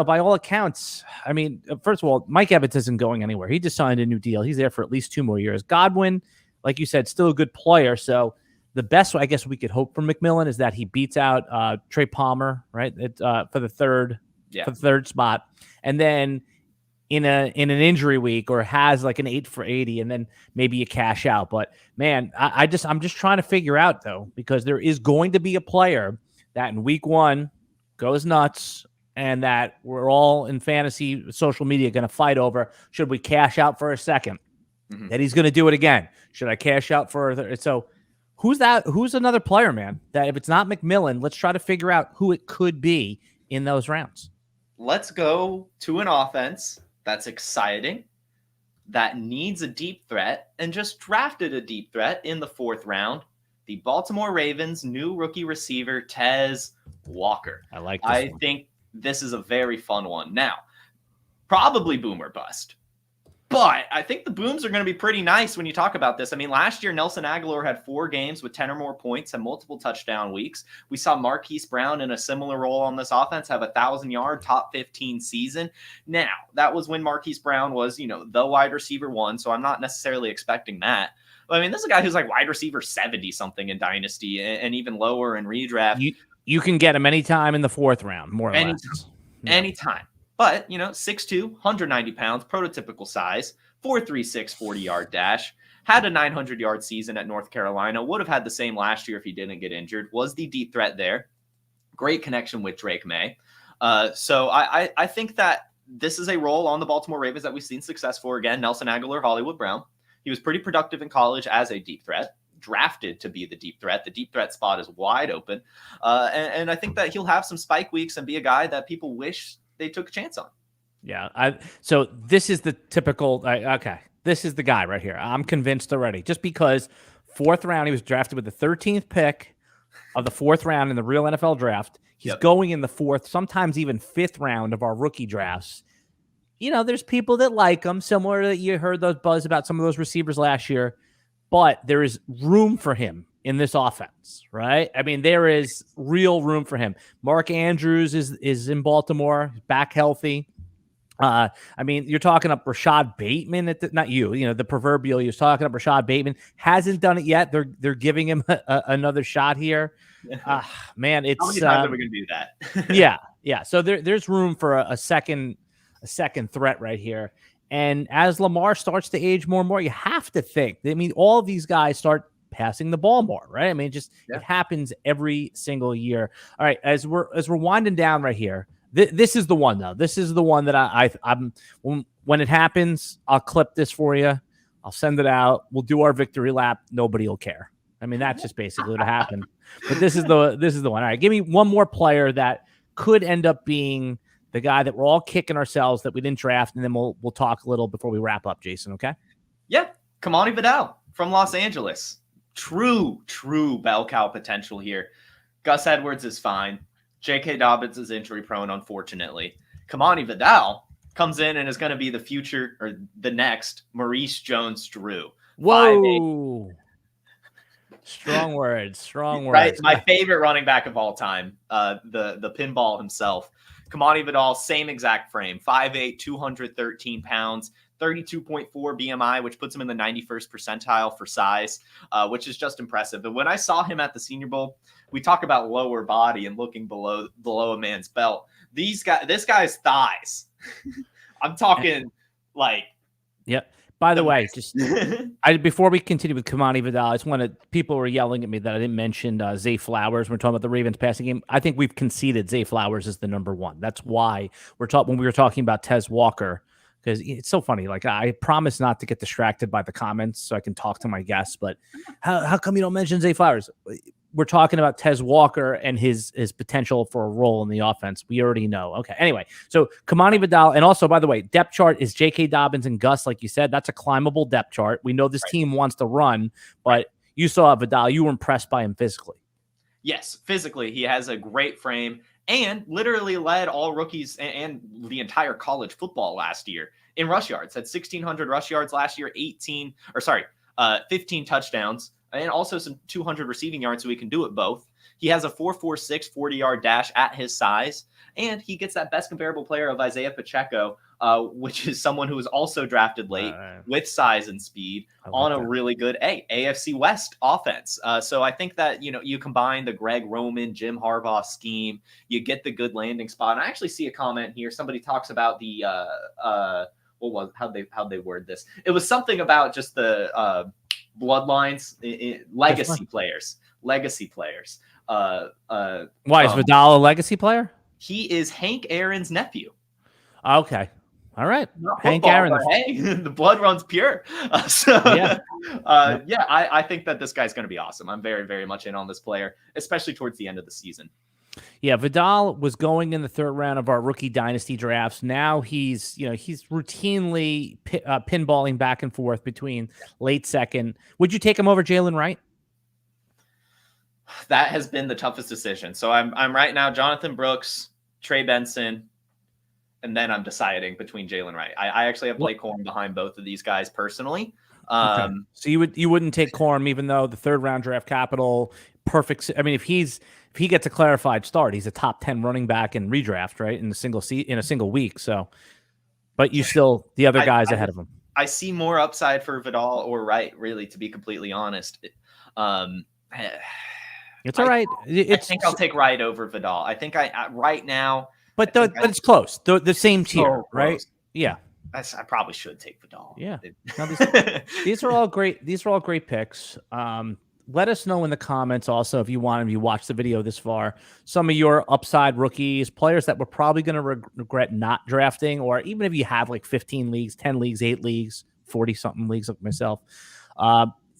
by all accounts, I mean, first of all, Mike Evans isn't going anywhere. He just signed a new deal. He's there for at least 2 more years. Godwin, like you said, still a good player. So the best I guess we could hope for McMillan is that he beats out Trey Palmer, right? For the third spot. And then in an injury week or has like an 8 for 80, and then maybe you cash out. But man, I'm just trying to figure out though, because there is going to be a player that in week 1 goes nuts, and that we're all in fantasy social media going to fight over. Should we cash out for a second? Mm-hmm. That he's going to do it again. Should I cash out for a third? So who's that? Who's another player, man, that if it's not McMillan, let's try to figure out who it could be in those rounds. Let's go to an offense that's exciting, that needs a deep threat, and just drafted a deep threat in the 4th round. The Baltimore Ravens' new rookie receiver, Tez Walker. I like this one. Think this is a very fun one. Now, probably boom or bust. But I think the booms are going to be pretty nice when you talk about this. I mean, last year, Nelson Aguilar had 4 games with 10 or more points and multiple touchdown weeks. We saw Marquise Brown in a similar role on this offense have a 1,000-yard, top 15 season. Now, that was when Marquise Brown was, the wide receiver 1, so I'm not necessarily expecting that. But I mean, this is a guy who's like wide receiver 70-something in Dynasty and even lower in redraft. You can get him anytime in the 4th round, more or less. Anytime. But, 6'2", 190 pounds, prototypical size, 4.36 40-yard dash, had a 900-yard season at North Carolina, would have had the same last year if he didn't get injured, was the deep threat there. Great connection with Drake May. So I think that this is a role on the Baltimore Ravens that we've seen success for. Again, Nelson Aguilar, Hollywood Brown. He was pretty productive in college as a deep threat, drafted to be the deep threat. The deep threat spot is wide open. And I think that he'll have some spike weeks and be a guy that people wish they took a chance on. Yeah. So this is the typical, this is the guy right here. I'm convinced already, just because 4th round, he was drafted with the 13th pick of the 4th round in the real NFL draft. He's going in the 4th, sometimes even 5th round of our rookie drafts. There's people that like him, similar to you heard those buzz about some of those receivers last year, but there is room for him in this offense, right? I mean, there is real room for him. Mark Andrews is in Baltimore, back healthy. I mean, you're talking up Rashad Bateman not you, the proverbial. You're talking up Rashad Bateman, hasn't done it yet. They're giving him another shot here. Man, it's how many times are we gonna do that? yeah. So there's room for a second threat right here. And as Lamar starts to age more and more, you have to think. I mean, all of these guys start passing the ball more, right? I mean, it happens every single year. All right, as we're winding down right here, this is the one though. This is the one that I'm when it happens, I'll clip this for you. I'll send it out. We'll do our victory lap. Nobody will care. I mean, that's just basically what happened. But this is the one. All right, give me one more player that could end up being the guy that we're all kicking ourselves that we didn't draft, and then we'll talk a little before we wrap up, Jason. Okay? Yeah, Kimani Vidal from Los Angeles. True bell cow potential here. Gus Edwards is fine. J.K. Dobbins is injury prone, unfortunately. Kimani Vidal comes in and is going to be the future or the next Maurice Jones-Drew. Whoa. Strong words. Right, my favorite running back of all time, the pinball himself. Kimani Vidal, same exact frame, 5'8", 213 pounds, 32.4 BMI, which puts him in the 91st percentile for size, which is just impressive. And when I saw him at the Senior Bowl, we talk about lower body and looking below a man's belt. This guy's thighs. I'm talking like. Yep. By the way, just before we continue with Kimani Vidal, people were yelling at me that I didn't mention Zay Flowers. We're talking about the Ravens passing game. I think we've conceded Zay Flowers is the number 1. That's why when we were talking about Tez Walker, because it's so funny. Like, I promise not to get distracted by the comments so I can talk to my guests, but how come you don't mention Zay Flowers? We're talking about Tez Walker and his potential for a role in the offense. We already know. Okay. Anyway, so Kimani Vidal, and also, by the way, depth chart is J.K. Dobbins and Gus, like you said. That's a climbable depth chart. We know this team wants to run, but you saw Vidal. You were impressed by him physically. Yes, physically, he has a great frame and literally led all rookies and the entire college football last year in rush yards. Had 1,600 rush yards last year, 15 touchdowns, and also some 200 receiving yards, so he can do it both. He has a 4.46 40-yard dash at his size, and he gets that best comparable player of Isaiah Pacheco, which is someone who was also drafted late with size and speed on a really good AFC West offense. So I think that, you combine the Greg Roman, Jim Harbaugh scheme, you get the good landing spot. And I actually see a comment here. Somebody talks about the how'd they word this? It was something about just the bloodlines, legacy players. Why is Vidal a legacy player? He is Hank Aaron's nephew. Okay. All right. Hank Aaron. Hey, the blood runs pure. I think that this guy's going to be awesome. I'm very, very much in on this player, especially towards the end of the season. Yeah, Vidal was going in the third round of our rookie dynasty drafts. Now he's routinely pinballing back and forth between late second. Would you take him over Jaylen Wright? That has been the toughest decision. So I'm right now Jonathan Brooks, Trey Benson, and then I'm deciding between Jaylen Wright. I actually have Blake Corum behind both of these guys personally. Okay. So you wouldn't take Corum, even though the third round draft capital, perfect. I mean, if he gets a clarified start, he's a top 10 running back in redraft, right? In a single week. So, but you still the other guys ahead of him. I see more upside for Vidal or Wright, really, to be completely honest. It's all right. I think I'll take Wright over Vidal. I think right now. But it's close. The same tier, right? Yeah. I probably should take Vidal. Yeah. No, these are all great. These are all great picks. Let us know in the comments also if you watched the video this far, some of your upside rookies, players that we're probably going to regret not drafting, or even if you have like 15 leagues, 10 leagues, 8 leagues, 40-something leagues like myself,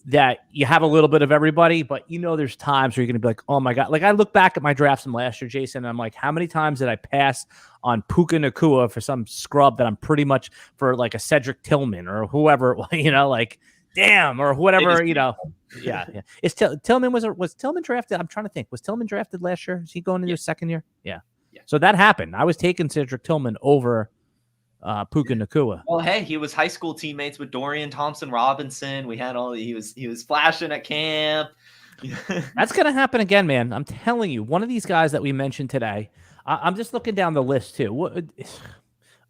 that you have a little bit of everybody, but there's times where you're going to be like, oh my God. Like I look back at my drafts from last year, Jason, and I'm like, how many times did I pass on Puka Nacua for some scrub that I'm pretty much for like a Cedric Tillman or whoever, like, damn, or whatever, Yeah. Is Tillman was Tillman drafted? I'm trying to think. Was Tillman drafted last year? Is he going into his second year? Yeah. So that happened. I was taking Cedric Tillman over Puka Nacua. Well, hey, he was high school teammates with Dorian Thompson-Robinson. He was flashing at camp. That's gonna happen again, man. I'm telling you, one of these guys that we mentioned today. I'm just looking down the list too.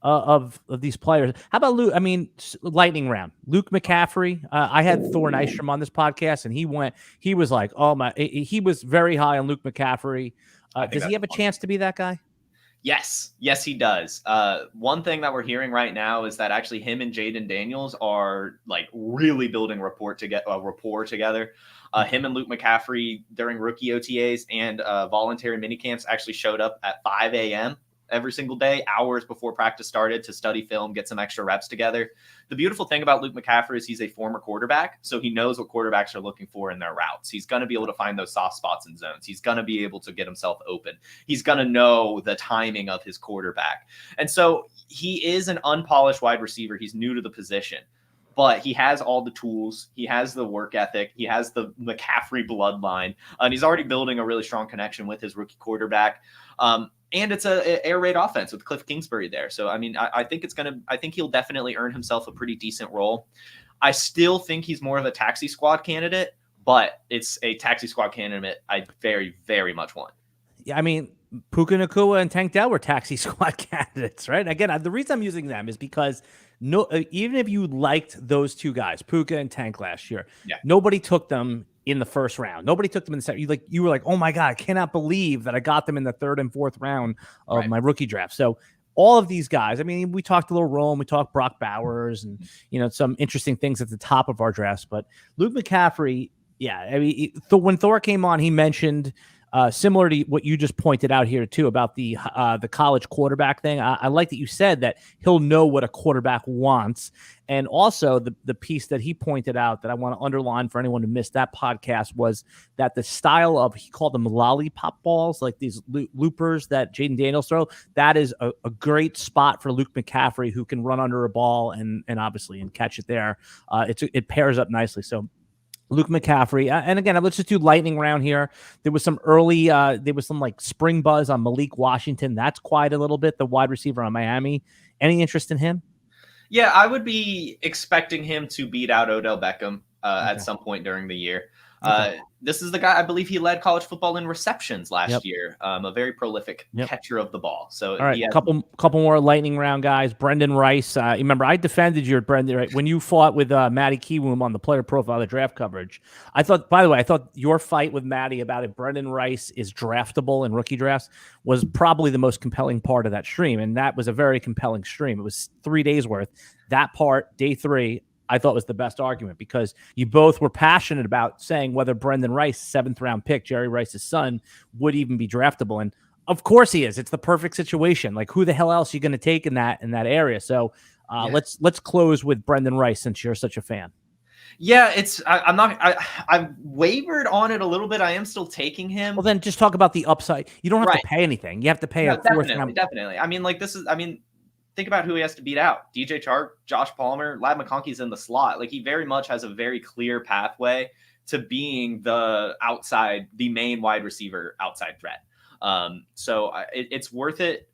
Of these players. How about Luke? I mean, lightning round. Luke McCaffrey. I had Thor Nystrom on this podcast, and he was like, oh my, he was very high on Luke McCaffrey. Does he have a chance to be that guy? Yes, he does. One thing that we're hearing right now is that actually him and Jaden Daniels are like really building rapport together. Him and Luke McCaffrey during rookie OTAs and voluntary minicamps actually showed up at 5 a.m. every single day, hours before practice started, to study film, get some extra reps together. The beautiful thing about Luke McCaffrey is he's a former quarterback, so he knows what quarterbacks are looking for in their routes. He's going to be able to find those soft spots and zones. He's going to be able to get himself open. He's going to know the timing of his quarterback. And so he is an unpolished wide receiver. He's new to the position, but he has all the tools. He has the work ethic. He has the McCaffrey bloodline, and he's already building a really strong connection with his rookie quarterback. And it's a air raid offense with Cliff Kingsbury there. So, I mean, I think he'll definitely earn himself a pretty decent role. I still think he's more of a taxi squad candidate, but it's a taxi squad candidate I very, very much want. Yeah, I mean, Puka Nacua and Tank Dell were taxi squad candidates, right? Again, the reason I'm using them is because even if you liked those two guys, Puka and Tank last year, nobody took them in the first round. Nobody took them in the second. You were like, oh my God, I cannot believe that I got them in the third and fourth round of my rookie draft. So all of these guys, I mean, we talked a little Rome, we talked Brock Bowers and, some interesting things at the top of our drafts, but Luke McCaffrey, I mean, when Thor came on, he mentioned similar to what you just pointed out here too about the college quarterback thing. I like that you said that he'll know what a quarterback wants, and also the piece that he pointed out that I want to underline for anyone who missed that podcast was that the style of, he called them lollipop balls, like these loopers that Jaden Daniels throw. That is a great spot for Luke McCaffrey, who can run under a ball and obviously catch it there. It pairs up nicely. So Luke McCaffrey. And again, let's just do lightning round here. There was some early, there was some like spring buzz on Malik Washington. That's quiet a little bit. The wide receiver on Miami. Any interest in him? Yeah, I would be expecting him to beat out Odell Beckham at some point during the year. This is the guy, I believe he led college football in receptions last year. A very prolific catcher of the ball. So all right, couple more lightning round guys. Brendan Rice. Remember, I defended you at Brendan right when you fought with Matty Kiwoom on the player profile, the draft coverage. I thought, by the way, your fight with Matty about if Brendan Rice is draftable in rookie drafts was probably the most compelling part of that stream, and that was a very compelling stream. It was 3 days worth. That part, day 3. I thought was the best argument because you both were passionate about saying whether Brendan Rice, 7th round pick, Jerry Rice's son, would even be draftable. And of course he is. It's the perfect situation. Like who the hell else are you going to take in that area? So let's close with Brendan Rice since you're such a fan. Yeah, I've wavered on it a little bit. I am still taking him. Well, then just talk about the upside. You don't have to pay anything. You have to pay a 4th round. Definitely. Think about who he has to beat out. DJ Chark, Josh Palmer, Ladd McConkey's in the slot. Like he very much has a very clear pathway to being the main wide receiver outside threat. So it's worth it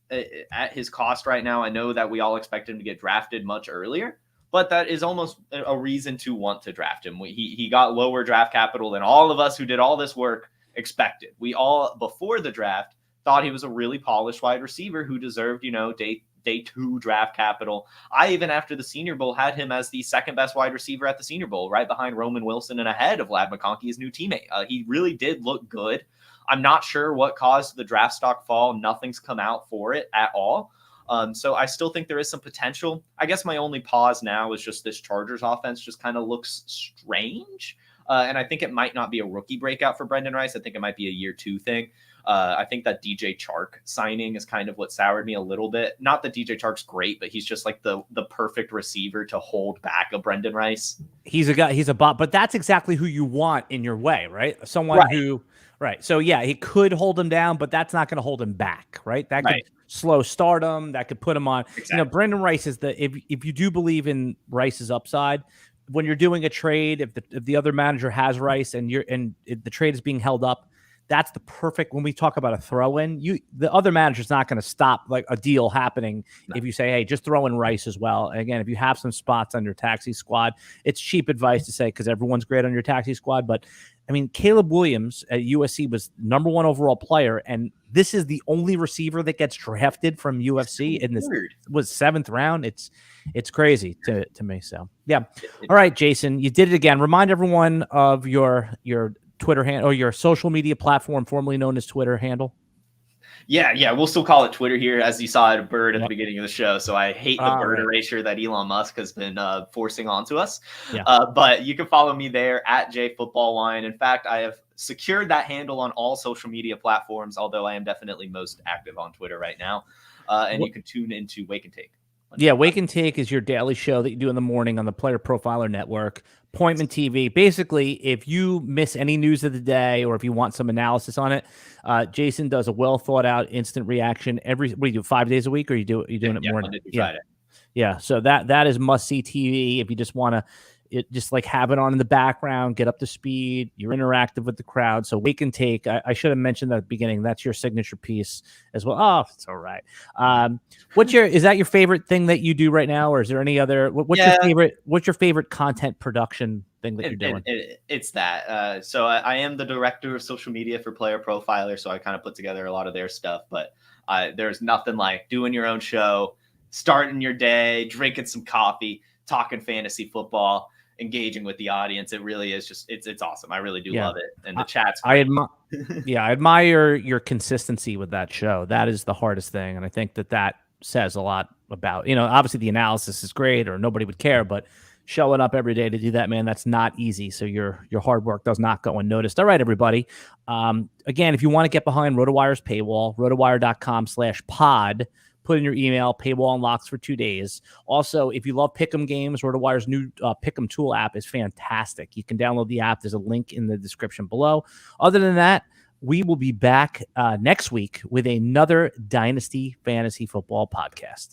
at his cost right now. I know that we all expect him to get drafted much earlier, but that is almost a reason to want to draft him. He got lower draft capital than all of us who did all this work expected. We all, before the draft, thought he was a really polished wide receiver who deserved, day 2 draft capital. I even after the Senior Bowl had him as the 2nd best wide receiver at the Senior Bowl, right behind Roman Wilson and ahead of Ladd McConkey, his new teammate. He really did look good. I'm not sure what caused the draft stock fall. Nothing's come out for it at all. So I still think there is some potential. I guess my only pause now is just this Chargers offense just kind of looks strange. And I think it might not be a rookie breakout for Brendan Rice. I think it might be a year 2 thing. I think that DJ Chark signing is kind of what soured me a little bit. Not that DJ Chark's great, but he's just like the perfect receiver to hold back a Brendan Rice. He's a bot, but that's exactly who you want in your way, right? Someone who, right. So yeah, he could hold him down, but that's not going to hold him back, right? That could slow stardom. That could put him on. Exactly. Brendan Rice is if you do believe in Rice's upside, when you're doing a trade, if the other manager has Rice and the trade is being held up, that's the perfect, when we talk about a throw-in, the other manager's not going to stop like a deal happening if you say, hey, just throw in Rice as well. And again, if you have some spots on your taxi squad, it's cheap advice to say because everyone's great on your taxi squad. But I mean, Caleb Williams at USC was #1 overall player, and this is the only receiver that gets drafted from UFC in this was 7th round. It's crazy to me. So yeah. All right, Jason, you did it again. Remind everyone of your Twitter handle or your social media platform formerly known as Twitter handle. Yeah, we'll still call it Twitter here, as you saw at Bird at the beginning of the show. So I hate the bird erasure that Elon Musk has been forcing onto us. But you can follow me there at JFootballWine. In fact, I have secured that handle on all social media platforms, although I am definitely most active on Twitter right now. And you can tune into Wake and Take. Yeah, Wake and Take is your daily show that you do in the morning on the Player Profiler Network, Appointment TV. Basically, if you miss any news of the day or if you want some analysis on it, Jason does a well thought out instant reaction what do you do, 5 days a week, or you doing it more? Monday through Friday. Yeah. So that is must see TV if you just want to. Just like have it on in the background, get up to speed. You're interactive with the crowd. So Wake and Take, I should have mentioned that at the beginning. That's your signature piece as well. Oh, it's all right. Is that your favorite thing that you do right now, or is there any other? What's your favorite content production thing that you're doing? It's that. So I am the director of social media for Player Profiler, so I kind of put together a lot of their stuff. But there's nothing like doing your own show, starting your day, drinking some coffee, talking fantasy football, engaging with the audience. It really is just it's awesome. I really do love it, and the chat's great. I admire your consistency with that show. That is the hardest thing, and I think that says a lot about, obviously the analysis is great or nobody would care, but showing up every day to do that, man, that's not easy. So your hard work does not go unnoticed. All right, everybody. Again, if you want to get behind RotoWire's paywall, rotowire.com/pod. Put in your email, paywall unlocks for 2 days. Also, if you love Pick'em games, RotoWire's new Pick'em tool app is fantastic. You can download the app. There's a link in the description below. Other than that, we will be back next week with another Dynasty Fantasy Football podcast.